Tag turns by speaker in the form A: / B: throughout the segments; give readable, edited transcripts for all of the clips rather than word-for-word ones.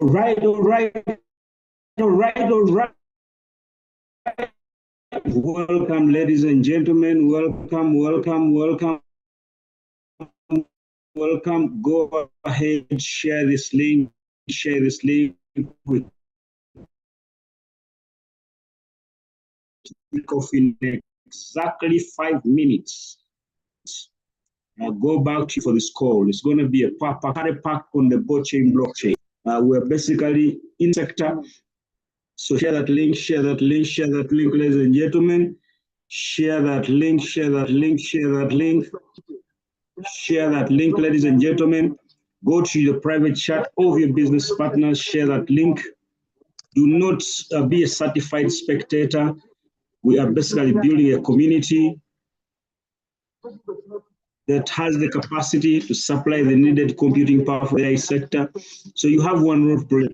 A: right, all right, all right, all right. Welcome, ladies and gentlemen. Welcome, welcome, welcome, welcome. Go ahead, share this link with off in exactly 5 minutes. I'll go back to you for this call. It's going to be a carry pack on the Botchain blockchain. We're basically in sector. So share that link, share that link, share that link, ladies and gentlemen. Share that link, share that link, share that link. Share that link, ladies and gentlemen. Go to the private chat of your business partners, share that link. Do not be a certified spectator. We are basically building a community that has the capacity to supply the needed computing power for the AI sector. So you have one role to play.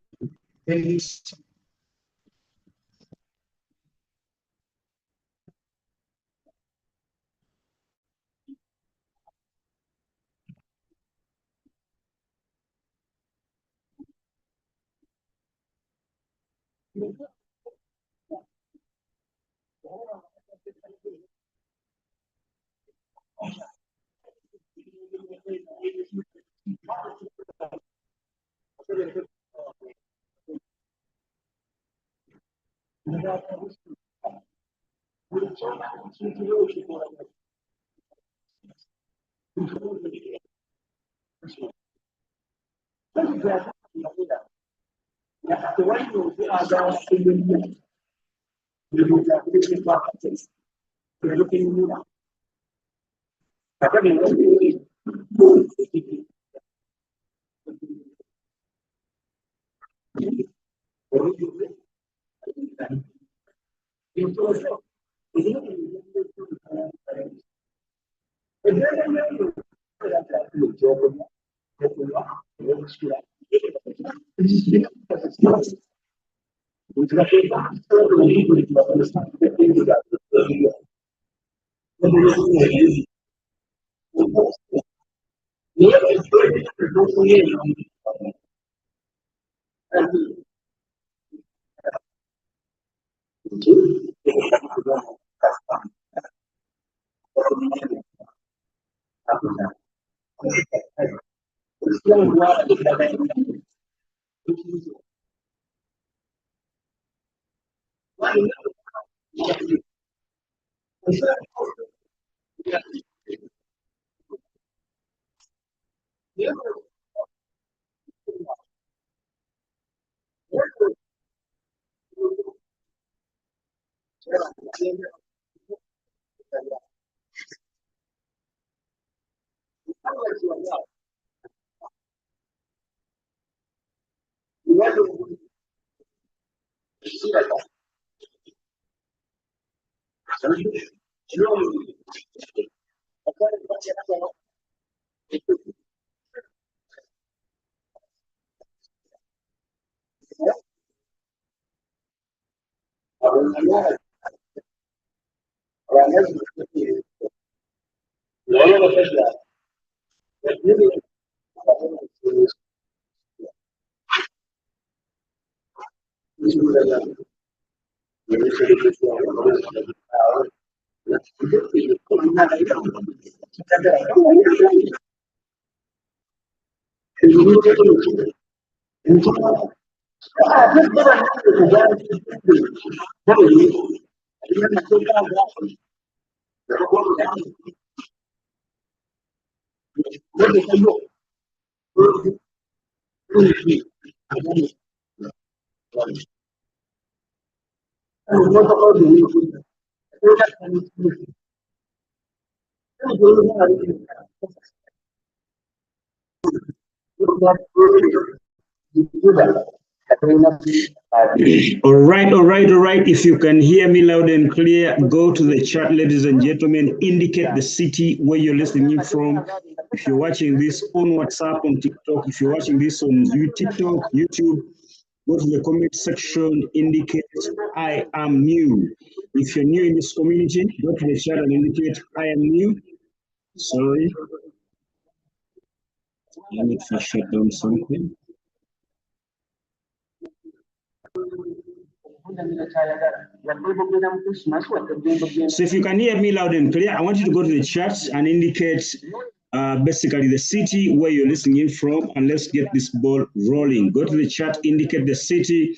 A: All right, all right, all right. If you can hear me loud and clear, go to the chat, ladies and gentlemen. Indicate the city where you're listening from. If you're watching this on WhatsApp, on TikTok, if you're watching this on TikTok, YouTube, go to the comment section, indicate I am new. if you're new in this community, go to the chat and indicate I am new. Sorry. Let me first shut down something. So if you can hear me loud and clear, I want you to go to the chat and indicate basically the city where you're listening in from, and let's get this ball rolling. Go to the chat, indicate the city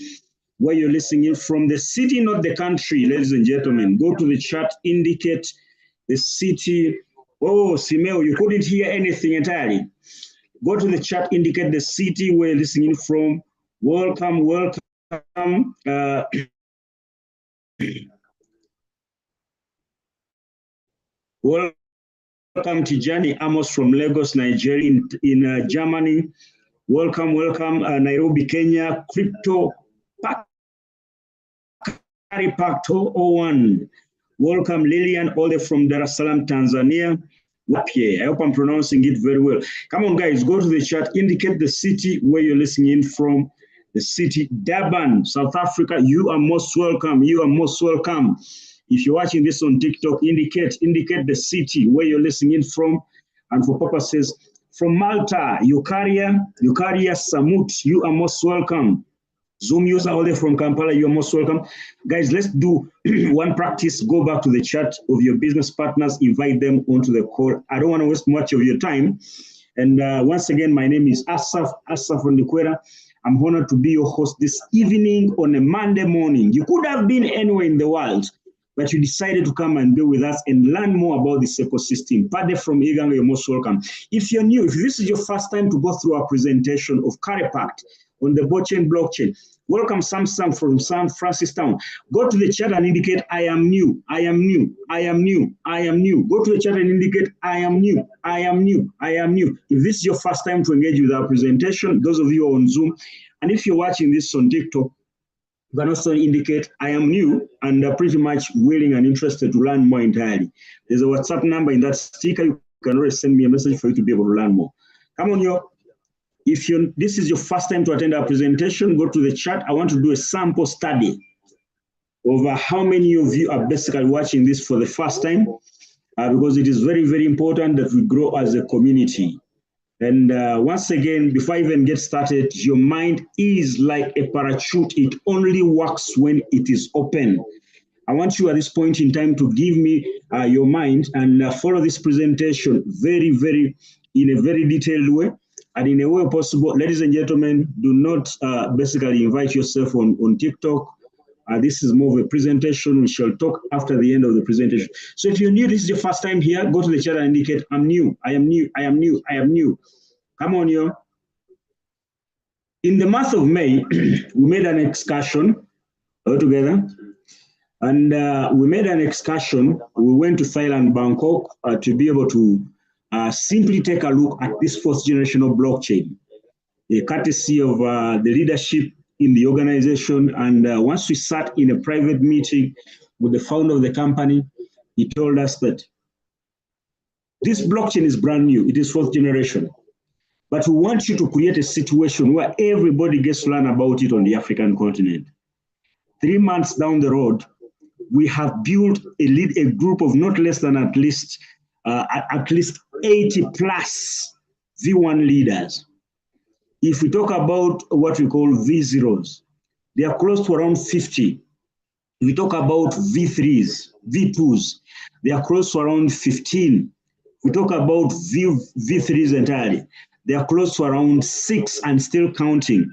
A: where you're listening in from. The city, not the country, ladies and gentlemen. Go to the chat, indicate the city. Oh, Simeo, you couldn't hear anything entirely. Go to the chat, indicate the city where you're listening in from. Welcome, welcome. Welcome Tijani Amos from Lagos, Nigeria, in Germany. Welcome, welcome Nairobi, Kenya. Crypto Pacto 01. Welcome Lillian, all the way from Dar es Salaam, Tanzania. I hope I'm pronouncing it very well. Come on, guys, go to the chat, indicate the city where you're listening in from. The city, Durban, South Africa. You are most welcome. You are most welcome. If you're watching this on TikTok, indicate the city where you're listening in from. And for purposes, from Malta, Eukarya Samut, you are most welcome. Zoom user all the way from Kampala, you're most welcome. Guys, let's do one practice. Go back to the chat of your business partners, invite them onto the call. I don't want to waste much of your time. And once again, my name is Asaf Ondikwera. I'm honored to be your host this evening on a Monday morning. You could have been anywhere in the world, but you decided to come and be with us and learn more about this ecosystem. Pade from Iganga, you're most welcome. If you're new, if this is your first time to go through our presentation of Caripact on the Botchain blockchain, welcome Samsung from San Francisco. Go to the chat and indicate I am new, I am new, I am new, I am new. Go to the chat and indicate I am new, I am new, I am new. If this is your first time to engage with our presentation, those of you on Zoom, and if you're watching this on TikTok, you can also indicate I am new and pretty much willing and interested to learn more entirely. There's a WhatsApp number in that sticker. You can always send me a message for you to be able to learn more. Come on, yo. If this is your first time to attend our presentation, go to the chat. I want to do a sample study over how many of you are basically watching this for the first time, because it is very, very important that we grow as a community. And once again, before I even get started, your mind is like a parachute. It only works when it is open. I want you at this point in time to give me your mind and follow this presentation in a very detailed way. And in a way possible, ladies and gentlemen, do not basically invite yourself on TikTok. This is more of a presentation. We shall talk after the end of the presentation. So if you're new, this is your first time here, go to the chat and indicate, I'm new, I am new, I am new, I am new. Come on, yo. In the month of May, we made an excursion all together. And we made an excursion. We went to Thailand, Bangkok, to be able to simply take a look at this fourth generation of blockchain, courtesy of the leadership in the organization. And once we sat in a private meeting with the founder of the company, he told us that this blockchain is brand new. It is fourth generation. But we want you to create a situation where everybody gets to learn about it on the African continent. 3 months down the road, we have built a group of not less than at least 80 plus V1 leaders. If we talk about what we call V0s, they are close to around 50. If we talk about V3s, V2s, they are close to around 15. If we talk about V3s entirely, they are close to around 6 and still counting.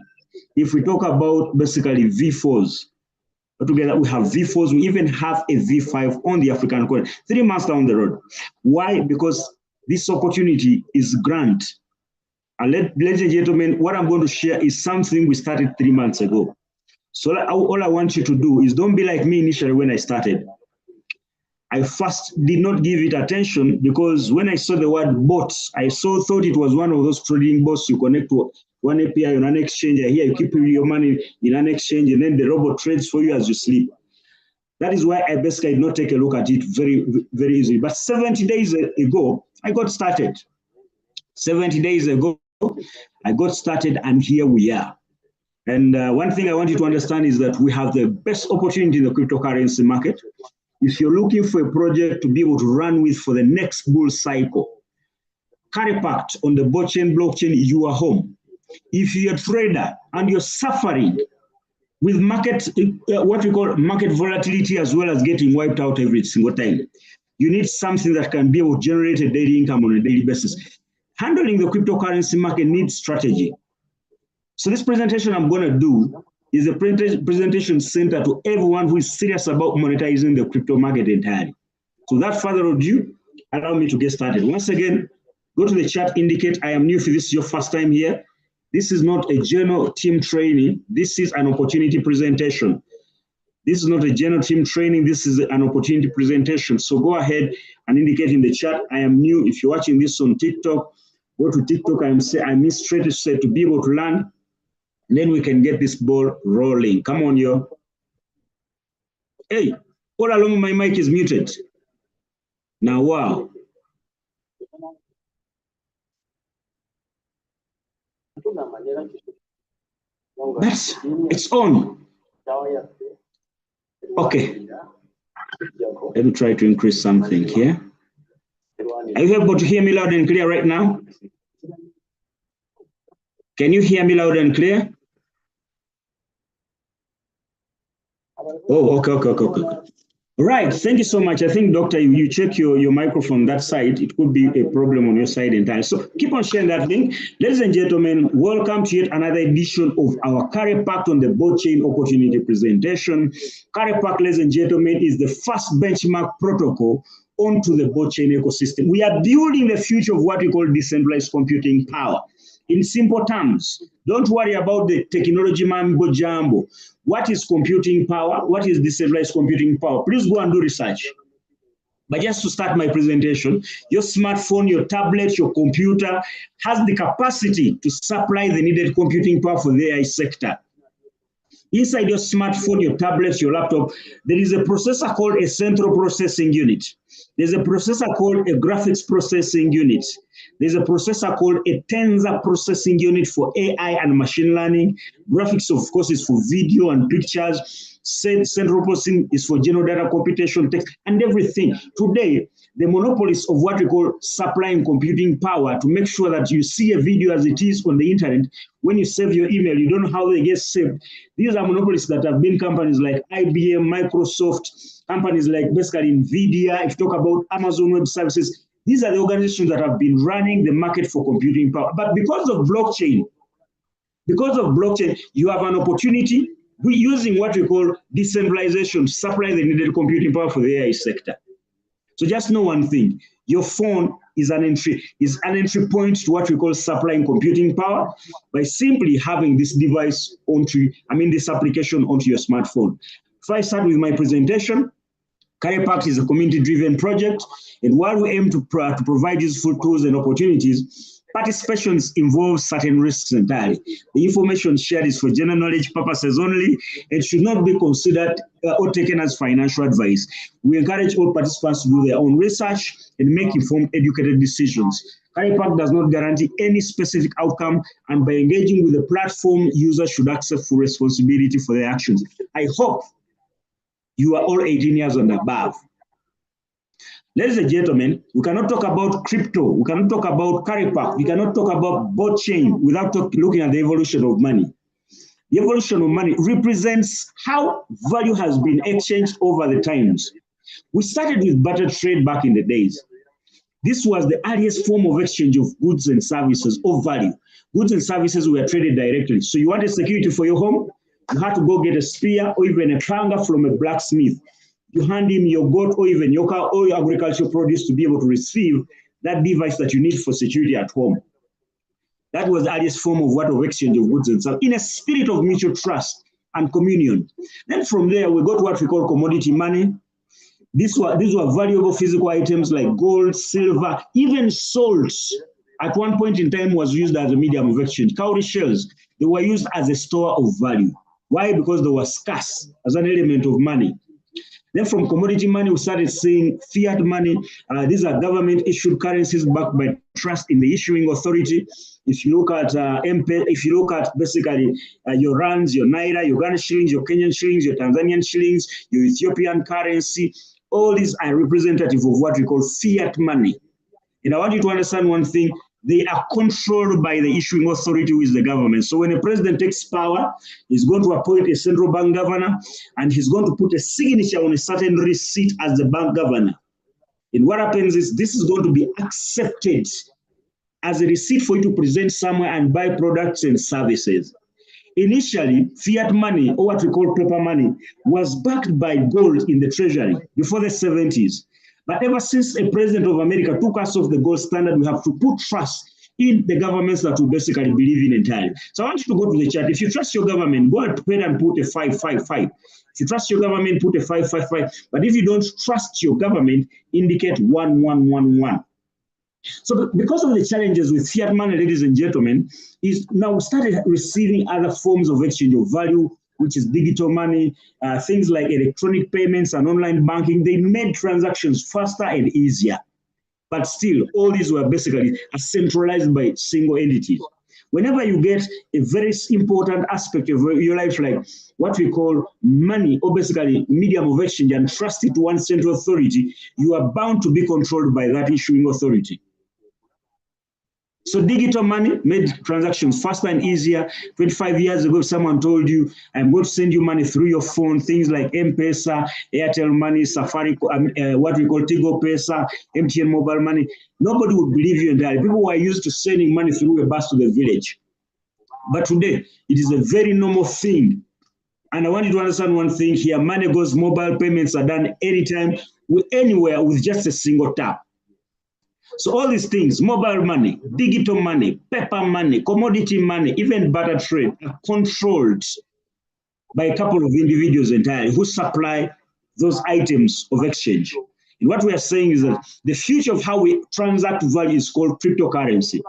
A: If we talk about basically V4s, together we have V4s, we even have a V5 on the African continent, 3 months down the road. Why? Because this opportunity is grand. And ladies and gentlemen, what I'm going to share is something we started 3 months ago. So all I want you to do is don't be like me initially when I started. I first did not give it attention because when I saw the word bots, I thought it was one of those trading bots you connect to one API on an exchange. Here you keep your money in an exchange and then the robot trades for you as you sleep. That is why I basically did not take a look at it very, very easily. But 70 days ago, I got started. 70 days ago, I got started and here we are. And one thing I want you to understand is that we have the best opportunity in the cryptocurrency market. if you're looking for a project to be able to run with for the next bull cycle, carry packed on the Botchain blockchain, you are home. If you're a trader and you're suffering with market, what we call market volatility, as well as getting wiped out every single time, you need something that can be able to generate a daily income on a daily basis. Handling the cryptocurrency market needs strategy. So this presentation I'm going to do is a presentation centered to everyone who is serious about monetizing the crypto market entirely. So without further ado, allow me to get started. Once again, go to the chat, indicate I am new if this is your first time here. This is not a general team training. This is an opportunity presentation. This is not a general team training. This is an opportunity presentation. So go ahead and indicate in the chat, I am new. If you're watching this on TikTok, go to TikTok and say, I'm interested to be able to learn. And then we can get this ball rolling. Come on, yo. Hey, all along my mic is muted. Now, wow. That's, it's on. Okay. Let me try to increase something here. Are you able to hear me loud and clear right now? Can you hear me loud and clear? Oh, okay. All right, thank you so much. I think, Doctor, you check your microphone that side. It could be a problem on your side entirely. So keep on sharing that link. Ladies and gentlemen, welcome to yet another edition of our Carry Pack on the Botchain opportunity presentation. Carry Pack, ladies and gentlemen, is the first benchmark protocol onto the Botchain ecosystem. We are building the future of what we call decentralized computing power. In simple terms, don't worry about the technology mambo jumbo. What is computing power? What is decentralized computing power? Please go and do research. But just to start my presentation, your smartphone, your tablet, your computer has the capacity to supply the needed computing power for the AI sector. Inside your smartphone, your tablet, your laptop, there is a processor called a central processing unit. There's a processor called a graphics processing unit. There's a processor called a tensor processing unit for AI and machine learning. Graphics, of course, is for video and pictures. Central processing is for general data computation, text, and everything. Today, the monopolists of what we call supplying computing power to make sure that you see a video as it is on the internet. When you save your email, you don't know how they get saved. These are monopolists that have been companies like IBM, Microsoft, companies like basically NVIDIA. If you talk about Amazon Web Services, these are the organizations that have been running the market for computing power. But because of blockchain, you have an opportunity using what we call decentralization to supply the needed computing power for the AI sector. So just know one thing, your phone is an entry point to what we call supplying computing power by simply having this device this application onto your smartphone. If I start with my presentation, Carry Pack is a community-driven project, and while we aim to provide useful tools and opportunities, participation involves certain risks entirely. The information shared is for general knowledge purposes only and should not be considered or taken as financial advice. We encourage all participants to do their own research and make informed, educated decisions. Carry Pack does not guarantee any specific outcome, and by engaging with the platform, users should accept full responsibility for their actions. I hope you are all 18 years and above. Ladies and gentlemen, we cannot talk about crypto, we cannot talk about Carry Pack, we cannot talk about Botchain without looking at the evolution of money. The evolution of money represents how value has been exchanged over the times. We started with barter trade back in the days. This was the earliest form of exchange of goods and services of value. Goods and services were traded directly. So you wanted security for your home, you had to go get a spear or even a panga from a blacksmith. You hand him your goat or even your cow or your agricultural produce to be able to receive that device that you need for security at home. That was the earliest form of exchange of goods and services in a spirit of mutual trust and communion. Then from there, we got what we call commodity money. These were valuable physical items like gold, silver, even salt. At one point in time was used as a medium of exchange. Cowrie shells, they were used as a store of value. Why? Because they were scarce as an element of money. Then from commodity money, we started seeing fiat money. These are government-issued currencies backed by trust in the issuing authority. If you look at basically your rands, your naira, your Uganda shillings, your Kenyan shillings, your Tanzanian shillings, your Ethiopian currency, all these are representative of what we call fiat money. And I want you to understand one thing, they are controlled by the issuing authority, who is the government. So when a president takes power, he's going to appoint a central bank governor, and he's going to put a signature on a certain receipt as the bank governor. And what happens is this is going to be accepted as a receipt for you to present somewhere and buy products and services. Initially, fiat money, or what we call paper money, was backed by gold in the treasury before the 70s. But ever since a president of America took us off the gold standard, we have to put trust in the governments that we basically believe in entirely. So I want you to go to the chart. If you trust your government, go ahead and put a 555. If you trust your government, put a 555. But if you don't trust your government, indicate 1111. So because of the challenges with fiat money, ladies and gentlemen, is now started receiving other forms of exchange of value, which is digital money, things like electronic payments and online banking. They made transactions faster and easier. But still, all these were basically centralized by single entities. Whenever you get a very important aspect of your life, like what we call money, or basically medium of exchange, and trust it to one central authority, you are bound to be controlled by that issuing authority. So digital money made transactions faster and easier. 25 years ago, someone told you, I'm going to send you money through your phone, things like M-Pesa, Airtel Money, Safari, what we call Tigo Pesa, MTN Mobile Money. Nobody would believe you entirely. People were used to sending money through a bus to the village. But today, it is a very normal thing. And I want you to understand one thing here. Money goes, mobile payments are done anytime, anywhere with just a single tap. So all these things, mobile money, digital money, paper money, commodity money, even barter trade, are controlled by a couple of individuals entirely who supply those items of exchange. And what we are saying is that the future of how we transact value is called cryptocurrency.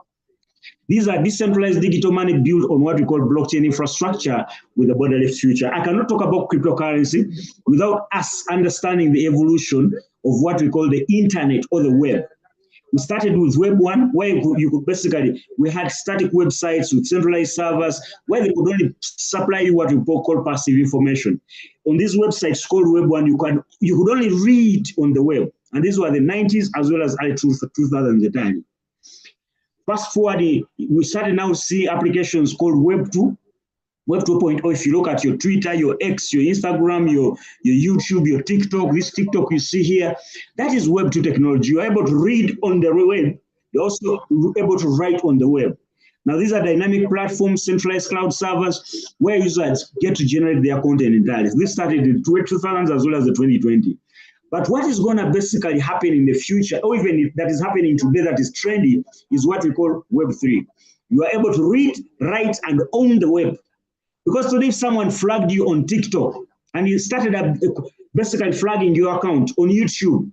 A: These are decentralized digital money built on what we call blockchain infrastructure with a borderless future. I cannot talk about cryptocurrency without us understanding the evolution of what we call the internet or the web. We started with Web 1, where you could basically, we had static websites with centralized servers, where they could only supply you what we call passive information. On these websites called Web 1, you could only read on the web. And these were the 90s as well as early 2000s at the time. Fast forward, we started now to see applications called Web 2. Web 2.0, if you look at your Twitter, your X, your Instagram, your YouTube, your TikTok, this TikTok you see here, that is Web 2 technology. You're able to read on the web. You're also able to write on the web. Now, these are dynamic platforms, centralized cloud servers, where users get to generate their content entirely. This started in 2000s as well as the 2020. But what is going to basically happen in the future, or even if that is happening today that is trendy, is what we call Web 3. You are able to read, write, and own the web. Because today, if someone flagged you on TikTok and you started basically flagging your account on YouTube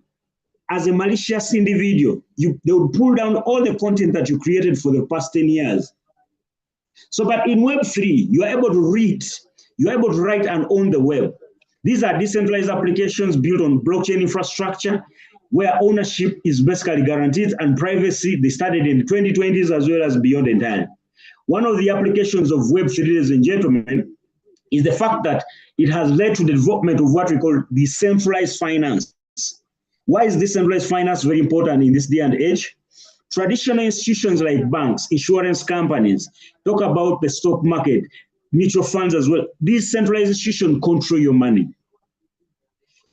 A: as a malicious individual, they would pull down all the content that you created for the past 10 years. So, but in Web 3, you are able to read, you are able to write and own the web. These are decentralized applications built on blockchain infrastructure, where ownership is basically guaranteed and privacy. They started in the 2020s as well as beyond entirely. One of the applications of Web 3, ladies and gentlemen, is the fact that it has led to the development of what we call decentralized finance. Why is decentralized finance very important in this day and age? Traditional institutions like banks, insurance companies, talk about the stock market, mutual funds as well. These centralized institutions control your money.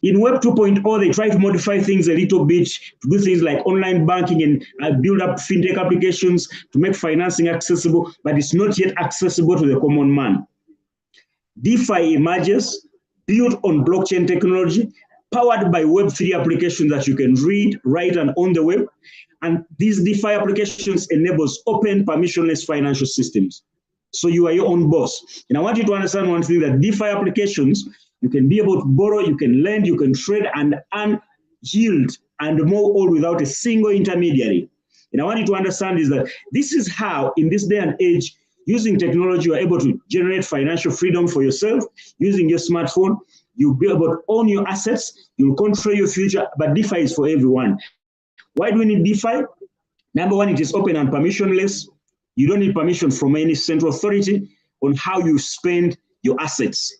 A: In Web 2.0, they try to modify things a little bit, to do things like online banking and build up fintech applications to make financing accessible, but it's not yet accessible to the common man. DeFi emerges, built on blockchain technology, powered by Web 3 applications that you can read, write, and on the web. And these DeFi applications enables open, permissionless financial systems. So you are your own boss. And I want you to understand one thing, that DeFi applications, you can be able to borrow, you can lend, you can trade and earn yield and more, all without a single intermediary. And I want you to understand is that this is how, in this day and age, using technology, you are able to generate financial freedom for yourself. Using your smartphone, you'll be able to own your assets, you'll control your future, but DeFi is for everyone. Why do we need DeFi? Number one, it is open and permissionless. You don't need permission from any central authority on how you spend your assets.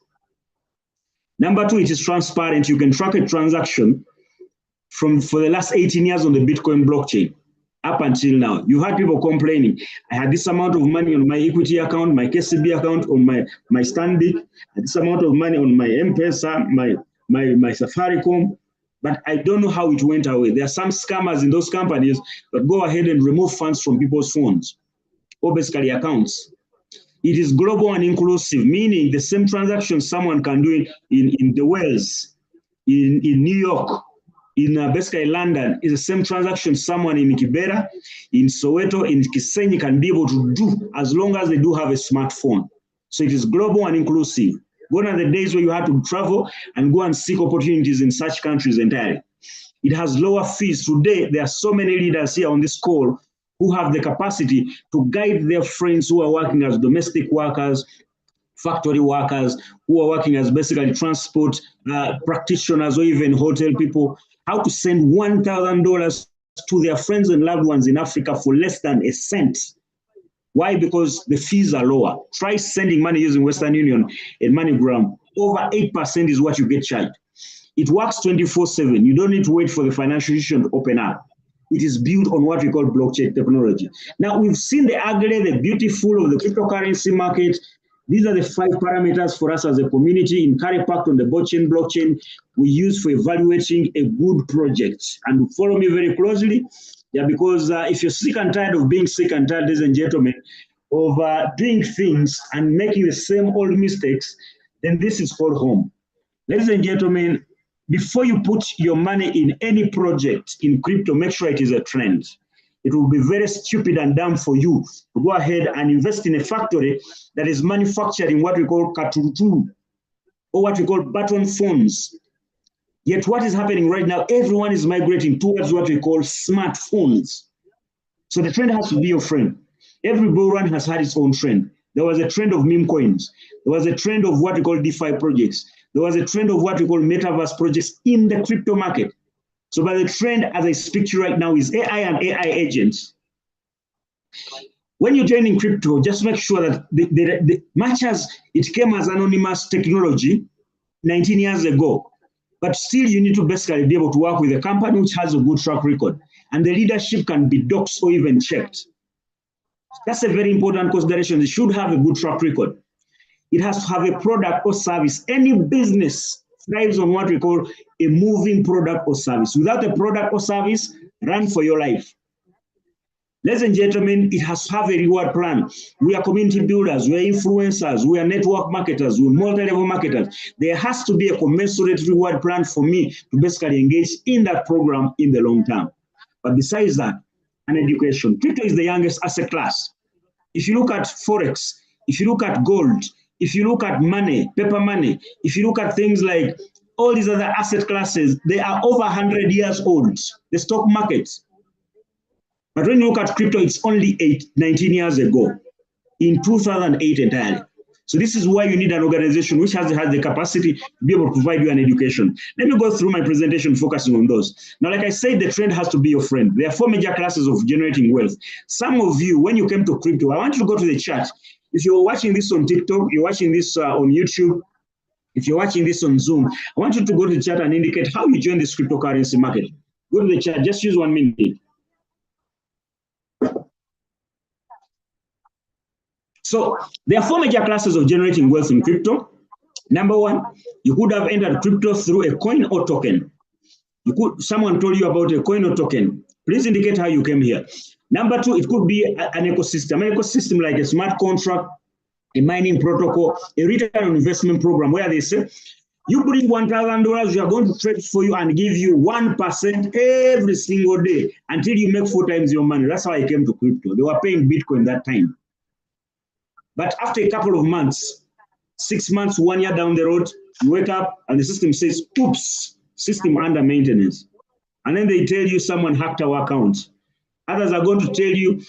A: Number two, it is transparent. You can track a transaction for the last 18 years on the Bitcoin blockchain up until now. You had people complaining. I had this amount of money on my equity account, my KCB account, on my Stanbic, this amount of money on my M-Pesa, my Safaricom, but I don't know how it went away. There are some scammers in those companies that go ahead and remove funds from people's phones, or basically accounts. It is global and inclusive, meaning the same transaction someone can do in the Wales, in New York, in basically London, is the same transaction someone in Kibera, in Soweto, in Kisenyi can be able to do as long as they do have a smartphone. So it is global and inclusive. Gone are the days where you had to travel and go and seek opportunities in such countries entirely. It has lower fees. Today, there are so many leaders here on this call who have the capacity to guide their friends who are working as domestic workers, factory workers, who are working as basically transport practitioners or even hotel people, how to send $1,000 to their friends and loved ones in Africa for less than a cent. Why? Because the fees are lower. Try sending money using Western Union and MoneyGram. Over 8% is what you get charged. It works 24/7. You don't need to wait for the financial institution to open up. It is built on what we call blockchain technology. Now, we've seen the ugly, the beautiful of the cryptocurrency market. These are the 5 parameters for us as a community in Carry Pact on the Botchain blockchain we use for evaluating a good project. And follow me very closely, because if you're sick and tired of being sick and tired, ladies and gentlemen, of doing things and making the same old mistakes, then this is called home. Ladies and gentlemen, before you put your money in any project in crypto, make sure it is a trend. It will be very stupid and dumb for you to go ahead and invest in a factory that is manufacturing what we call katuru, or what we call button phones. Yet what is happening right now, everyone is migrating towards what we call smartphones. So the trend has to be your friend. Every bull run has had its own trend. There was a trend of meme coins. There was a trend of what we call DeFi projects. There was a trend of what we call metaverse projects in the crypto market. So by the trend, as I speak to you right now, is AI and AI agents. When you join in crypto, just make sure that much as it came as anonymous technology 19 years ago, but still you need to basically be able to work with a company which has a good track record. And the leadership can be doxed or even checked. That's a very important consideration. It should have a good track record. It has to have a product or service. Any business thrives on what we call a moving product or service. Without a product or service, run for your life. Ladies and gentlemen, it has to have a reward plan. We are community builders, we are influencers, we are network marketers, we are multi-level marketers. There has to be a commensurate reward plan for me to basically engage in that program in the long term. But besides that, an education. Crypto is the youngest asset class. If you look at Forex, if you look at gold, if you look at money, paper money, if you look at things like all these other asset classes, they are over 100 years old, the stock market. But when you look at crypto, it's only 19 years ago, in 2008 entirely. So this is why you need an organization which has the capacity to be able to provide you an education. Let me go through my presentation focusing on those. Now, like I said, the trend has to be your friend. There are 4 major classes of generating wealth. Some of you, when you came to crypto, I want you to go to the chat. If you're watching this on TikTok, you're watching this on YouTube, if you're watching this on Zoom, I want you to go to the chat and indicate how you join this cryptocurrency market. Go to the chat, just use 1 minute. So there are 4 major classes of generating wealth in crypto. Number 1, you could have entered crypto through a coin or token. Someone told you about a coin or token. Please indicate how you came here. Number 2, it could be an ecosystem like a smart contract, a mining protocol, a return on investment program where they say, you put in $1,000, we are going to trade for you and give you 1% every single day until you make 4 times your money. That's how I came to crypto. They were paying Bitcoin that time. But after a couple of months, 6 months, 1 year down the road, you wake up and the system says, oops, system under maintenance. And then they tell you someone hacked our account. Others are going to tell you,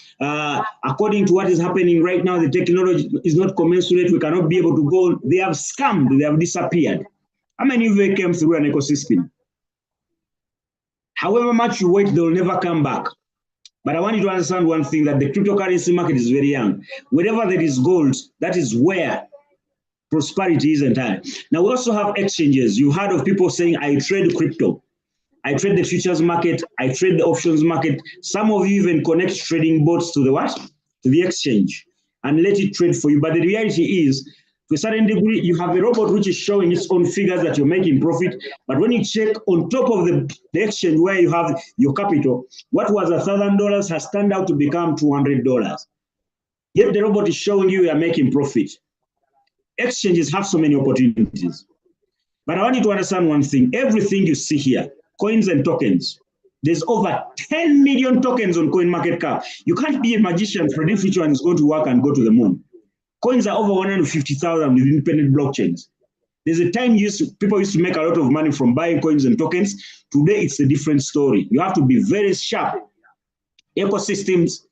A: according to what is happening right now, the technology is not commensurate. We cannot be able to go. They have scammed. They have disappeared. How many of you came through an ecosystem? However much you wait, they will never come back. But I want you to understand one thing, that the cryptocurrency market is very young. Wherever there is gold, that is where prosperity is entirely. Now, we also have exchanges. You heard of people saying, I trade crypto. I trade the futures market. I trade the options market. Some of you even connect trading bots to the what? To the exchange and let it trade for you. But the reality is, to a certain degree, you have a robot which is showing its own figures that you're making profit. But when you check on top of the exchange where you have your capital, what was $1,000 has turned out to become $200. Yet the robot is showing you are making profit. Exchanges have so many opportunities. But I want you to understand one thing. Everything you see here, coins and tokens, there's over 10 million tokens on CoinMarketCap. You can't be a magician and predict which one is going to work and go to the moon. Coins are over 150,000 with independent blockchains. There's a time people used to make a lot of money from buying coins and tokens. Today, it's a different story. You have to be very sharp. Ecosystems,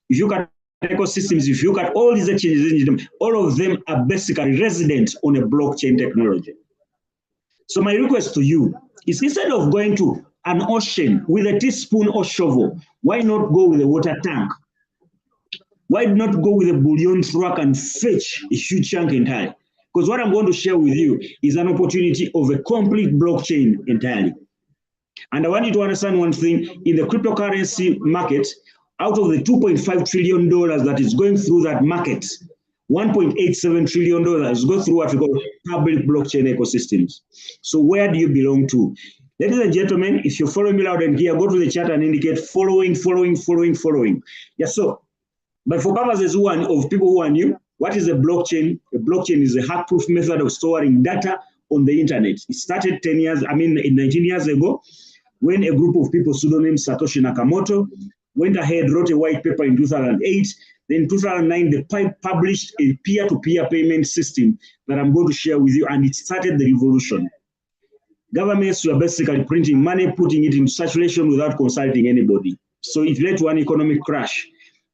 A: if you look at ecosystems, if you look at all these exchanges, all of them are basically resident on a blockchain technology. So my request to you is, instead of going to an ocean with a teaspoon or shovel, why not go with a water tank? Why not go with a bullion truck and fetch a huge chunk entirely? Because what I'm going to share with you is an opportunity of a complete blockchain entirely. And I want you to understand one thing. In the cryptocurrency market, out of the $2.5 trillion that is going through that market, $1.87 trillion is going through what we call public blockchain ecosystems. So where do you belong to? Ladies and gentlemen, if you're following me loud and clear, go to the chat and indicate following. Yes, so, but for purposes of people who are new, what is a blockchain? A blockchain is a hack-proof method of storing data on the internet. It started 19 years ago, when a group of people, pseudonym Satoshi Nakamoto, went ahead, wrote a white paper in 2008. Then in 2009, they published a peer-to-peer payment system that I'm going to share with you, and it started the revolution. Governments were basically printing money, putting it in circulation without consulting anybody. So it led to an economic crash.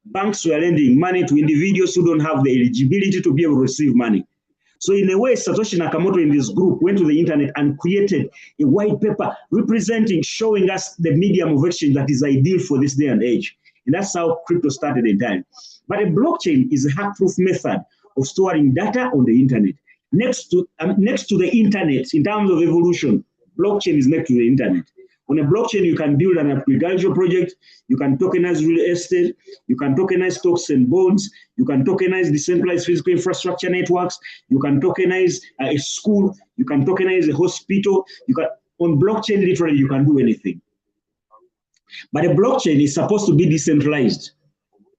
A: Banks were lending money to individuals who don't have the eligibility to be able to receive money. So in a way, Satoshi Nakamoto and this group went to the internet and created a white paper showing us the medium of exchange that is ideal for this day and age. And that's how crypto started in time. But a blockchain is a hack-proof method of storing data on the internet. Next to the internet, in terms of evolution, blockchain is next to the internet. On a blockchain, you can build an agricultural project, you can tokenize real estate, you can tokenize stocks and bonds, you can tokenize decentralized physical infrastructure networks, you can tokenize a school, you can tokenize a hospital. On blockchain, literally, you can do anything. But a blockchain is supposed to be decentralized,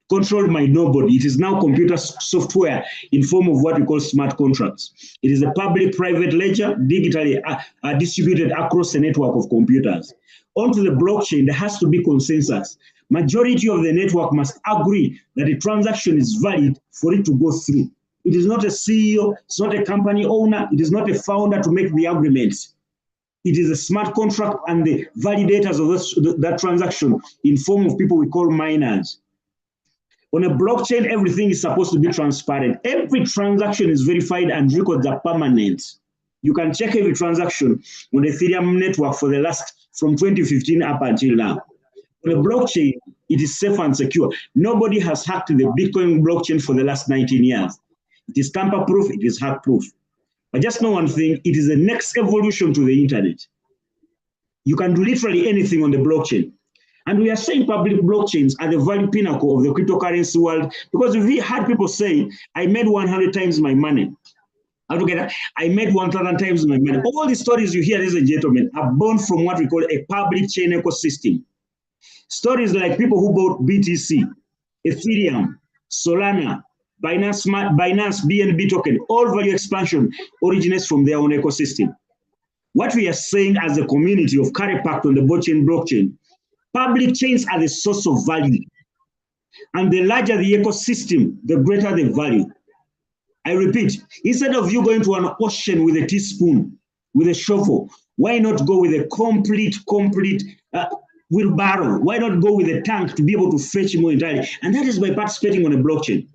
A: controlled by nobody. It is now computer software in form of what we call smart contracts. It is a public-private ledger, digitally distributed across a network of computers. Onto the blockchain, there has to be consensus. Majority of the network must agree that a transaction is valid for it to go through. It is not a CEO, it's not a company owner, it is not a founder to make the agreements. It is a smart contract and the validators of that transaction in form of people we call miners. On a blockchain, everything is supposed to be transparent. Every transaction is verified and records are permanent. You can check every transaction on the Ethereum network from 2015 up until now. On a blockchain, it is safe and secure. Nobody has hacked the Bitcoin blockchain for the last 19 years. It is tamper-proof, it is hack-proof. But just know one thing, it is the next evolution to the internet. You can do literally anything on the blockchain. And we are saying public blockchains are the value pinnacle of the cryptocurrency world, because we had people say, I made 100 times my money. I made 1,000 times my money. All the stories you hear, ladies and gentlemen, are born from what we call a public chain ecosystem. Stories like people who bought BTC, Ethereum, Solana, Binance, BNB token, all value expansion originates from their own ecosystem. What we are saying as a community of Carry Pact on the Botchain blockchain, public chains are the source of value. And the larger the ecosystem, the greater the value. I repeat, instead of you going to an ocean with a teaspoon, with a shovel, why not go with a complete wheelbarrow? Why not go with a tank to be able to fetch more entirely? And that is by participating on a blockchain.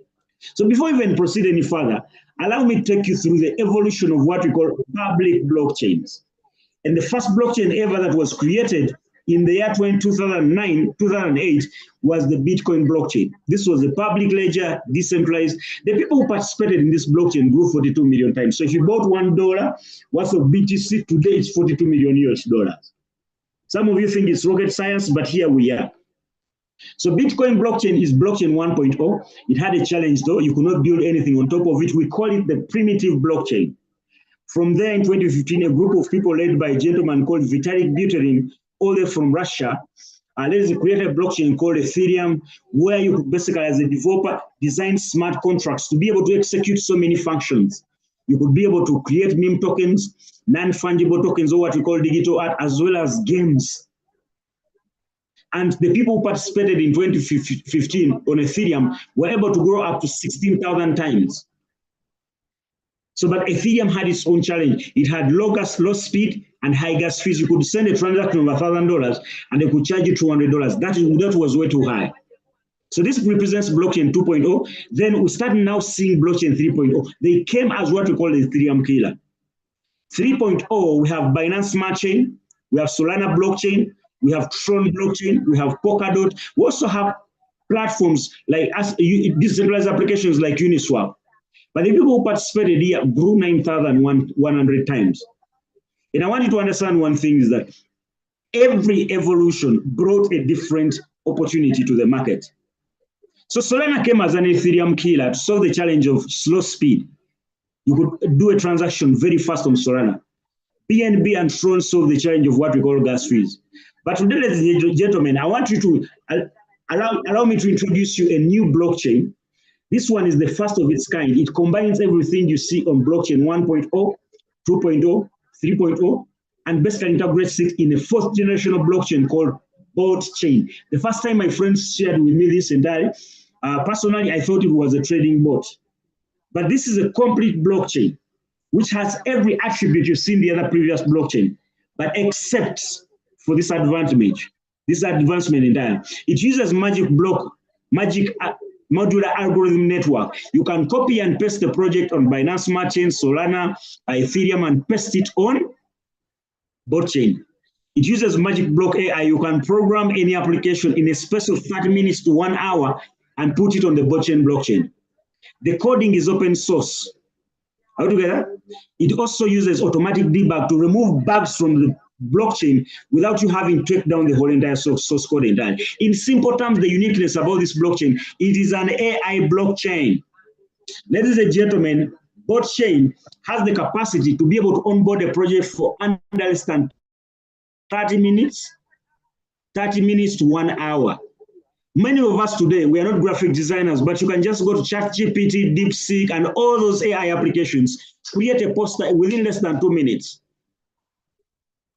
A: So before we even proceed any further, allow me to take you through the evolution of what we call public blockchains. And the first blockchain ever that was created in the year 2008 was the Bitcoin blockchain. This was a public ledger, decentralized. The people who participated in this blockchain grew 42 million times. So if you bought $1 worth of BTC, today it's 42 million US dollars. Some of you think it's rocket science, but here we are. So Bitcoin blockchain is blockchain 1.0. It had a challenge though. You could not build anything on top of it. We call it the primitive blockchain. From there in 2015, a group of people led by a gentleman called Vitalik Buterin, all the way from Russia, let's create a blockchain called Ethereum, where you could basically, as a developer, design smart contracts to be able to execute so many functions. You could be able to create meme tokens, non-fungible tokens, or what we call digital art, as well as games. And the people who participated in 2015 on Ethereum were able to grow up to 16,000 times. So, but Ethereum had its own challenge. It had low speed and high gas fees. You could send a transaction of $1,000 and they could charge you $200. That was way too high. So this represents blockchain 2.0. Then we start now seeing blockchain 3.0. They came as what we call the Ethereum killer. 3.0, we have Binance Smart Chain, we have Solana blockchain, we have Tron blockchain, we have Polkadot. We also have platforms like decentralized applications like Uniswap. But the people who participated here grew 9,100 times. And I want you to understand one thing is that every evolution brought a different opportunity to the market. So Solana came as an Ethereum killer to solve the challenge of slow speed. You could do a transaction very fast on Solana. BNB and Tron solved the challenge of what we call gas fees. But today, ladies and gentlemen, I want you to allow me to introduce you a new blockchain. This one is the first of its kind. It combines everything you see on blockchain 1.0, 2.0, 3.0, and basically integrates it in a fourth generation of blockchain called Botchain. The first time my friends shared with me this entire, personally, I thought it was a trading bot. But this is a complete blockchain, which has every attribute you see in the other previous blockchain, but except for this advancement entirely. It uses magic modular algorithm network. You can copy and paste the project on Binance Smart Chain, Solana, Ethereum, and paste it on Botchain. It uses magic block AI. You can program any application in a space of 30 minutes to 1 hour and put it on the Botchain blockchain. The coding is open source. Are we together? It also uses automatic debug to remove bugs from the blockchain without you having to take down the whole entire source code entirely. In simple terms, the uniqueness about this blockchain, it is an AI blockchain. Ladies and gentlemen, Botchain has the capacity to be able to onboard a project for under less than 30 minutes to 1 hour. Many of us today, we are not graphic designers, but you can just go to ChatGPT, DeepSeek, and all those AI applications, create a poster within less than 2 minutes.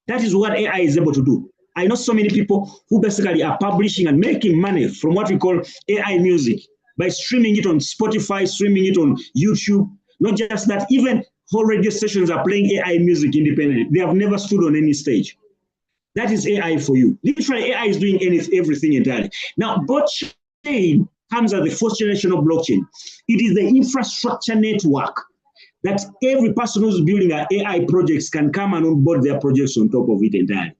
A: That is what AI is able to do. I know so many people who basically are publishing and making money from what we call AI music by streaming it on Spotify, streaming it on YouTube. Not just that, even whole radio stations are playing AI music independently. They have never stood on any stage. That is AI for you. Literally, AI is doing everything entirely. Now, Botchain comes as the fourth generation of blockchain. It is the infrastructure network that every person who's building an AI projects can come and onboard their projects on top of it entirely.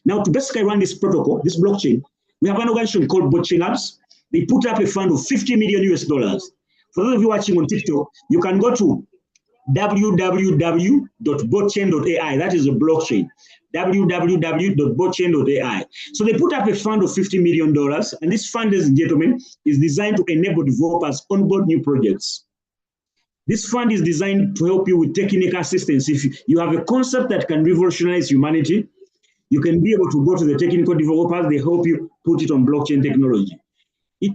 A: Now, to basically run this protocol, this blockchain, we have an organization called Botchain Labs. They put up a fund of $50 million US. For those of you watching on TikTok, you can go to www.botchain.ai. That is a blockchain. www.botchain.ai. So they put up a fund of $50 million, and this fund, ladies and gentlemen, is designed to enable developers onboard new projects. This fund is designed to help you with technical assistance. If you have a concept that can revolutionize humanity, you can be able to go to the technical developers, they help you put it on blockchain technology.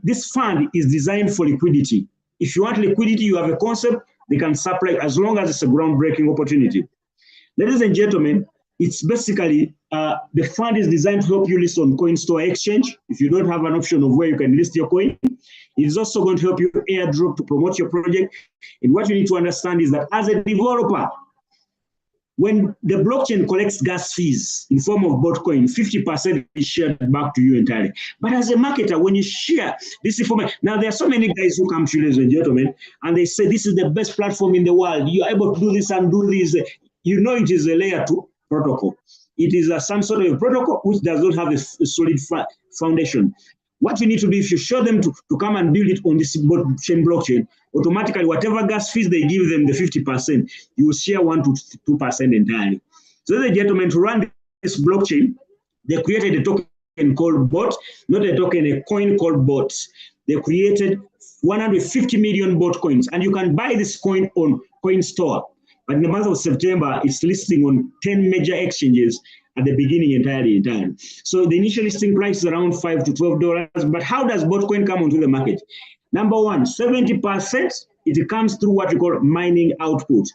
A: This fund is designed for liquidity. If you want liquidity, you have a concept, they can supply as long as it's a groundbreaking opportunity. Ladies and gentlemen, it's basically, the fund is designed to help you list on CoinStore Exchange. If you don't have an option of where you can list your coin, it is also going to help you airdrop to promote your project. And what you need to understand is that as a developer, when the blockchain collects gas fees in form of Bitcoin, 50% is shared back to you entirely. But as a marketer, when you share this information, now there are so many guys who come to you, ladies and gentlemen, and they say this is the best platform in the world. You are able to do this and do this. You know it is a layer 2 protocol. It is some sort of a protocol which does not have a solid foundation. What you need to do, if you show them to come and build it on this blockchain, automatically, whatever gas fees they give them, the 50%, you will share 1 to 2% entirely. So the gentlemen to run this blockchain, they created a token called bot, not a token, a coin called bot. They created 150 million bot coins, and you can buy this coin on Coin Store. But in the month of September, it's listing on 10 major exchanges at the beginning entirely in time. So the initial listing price is around $5 to $12. But how does Botcoin come onto the market? Number one, 70%, it comes through what we call mining output.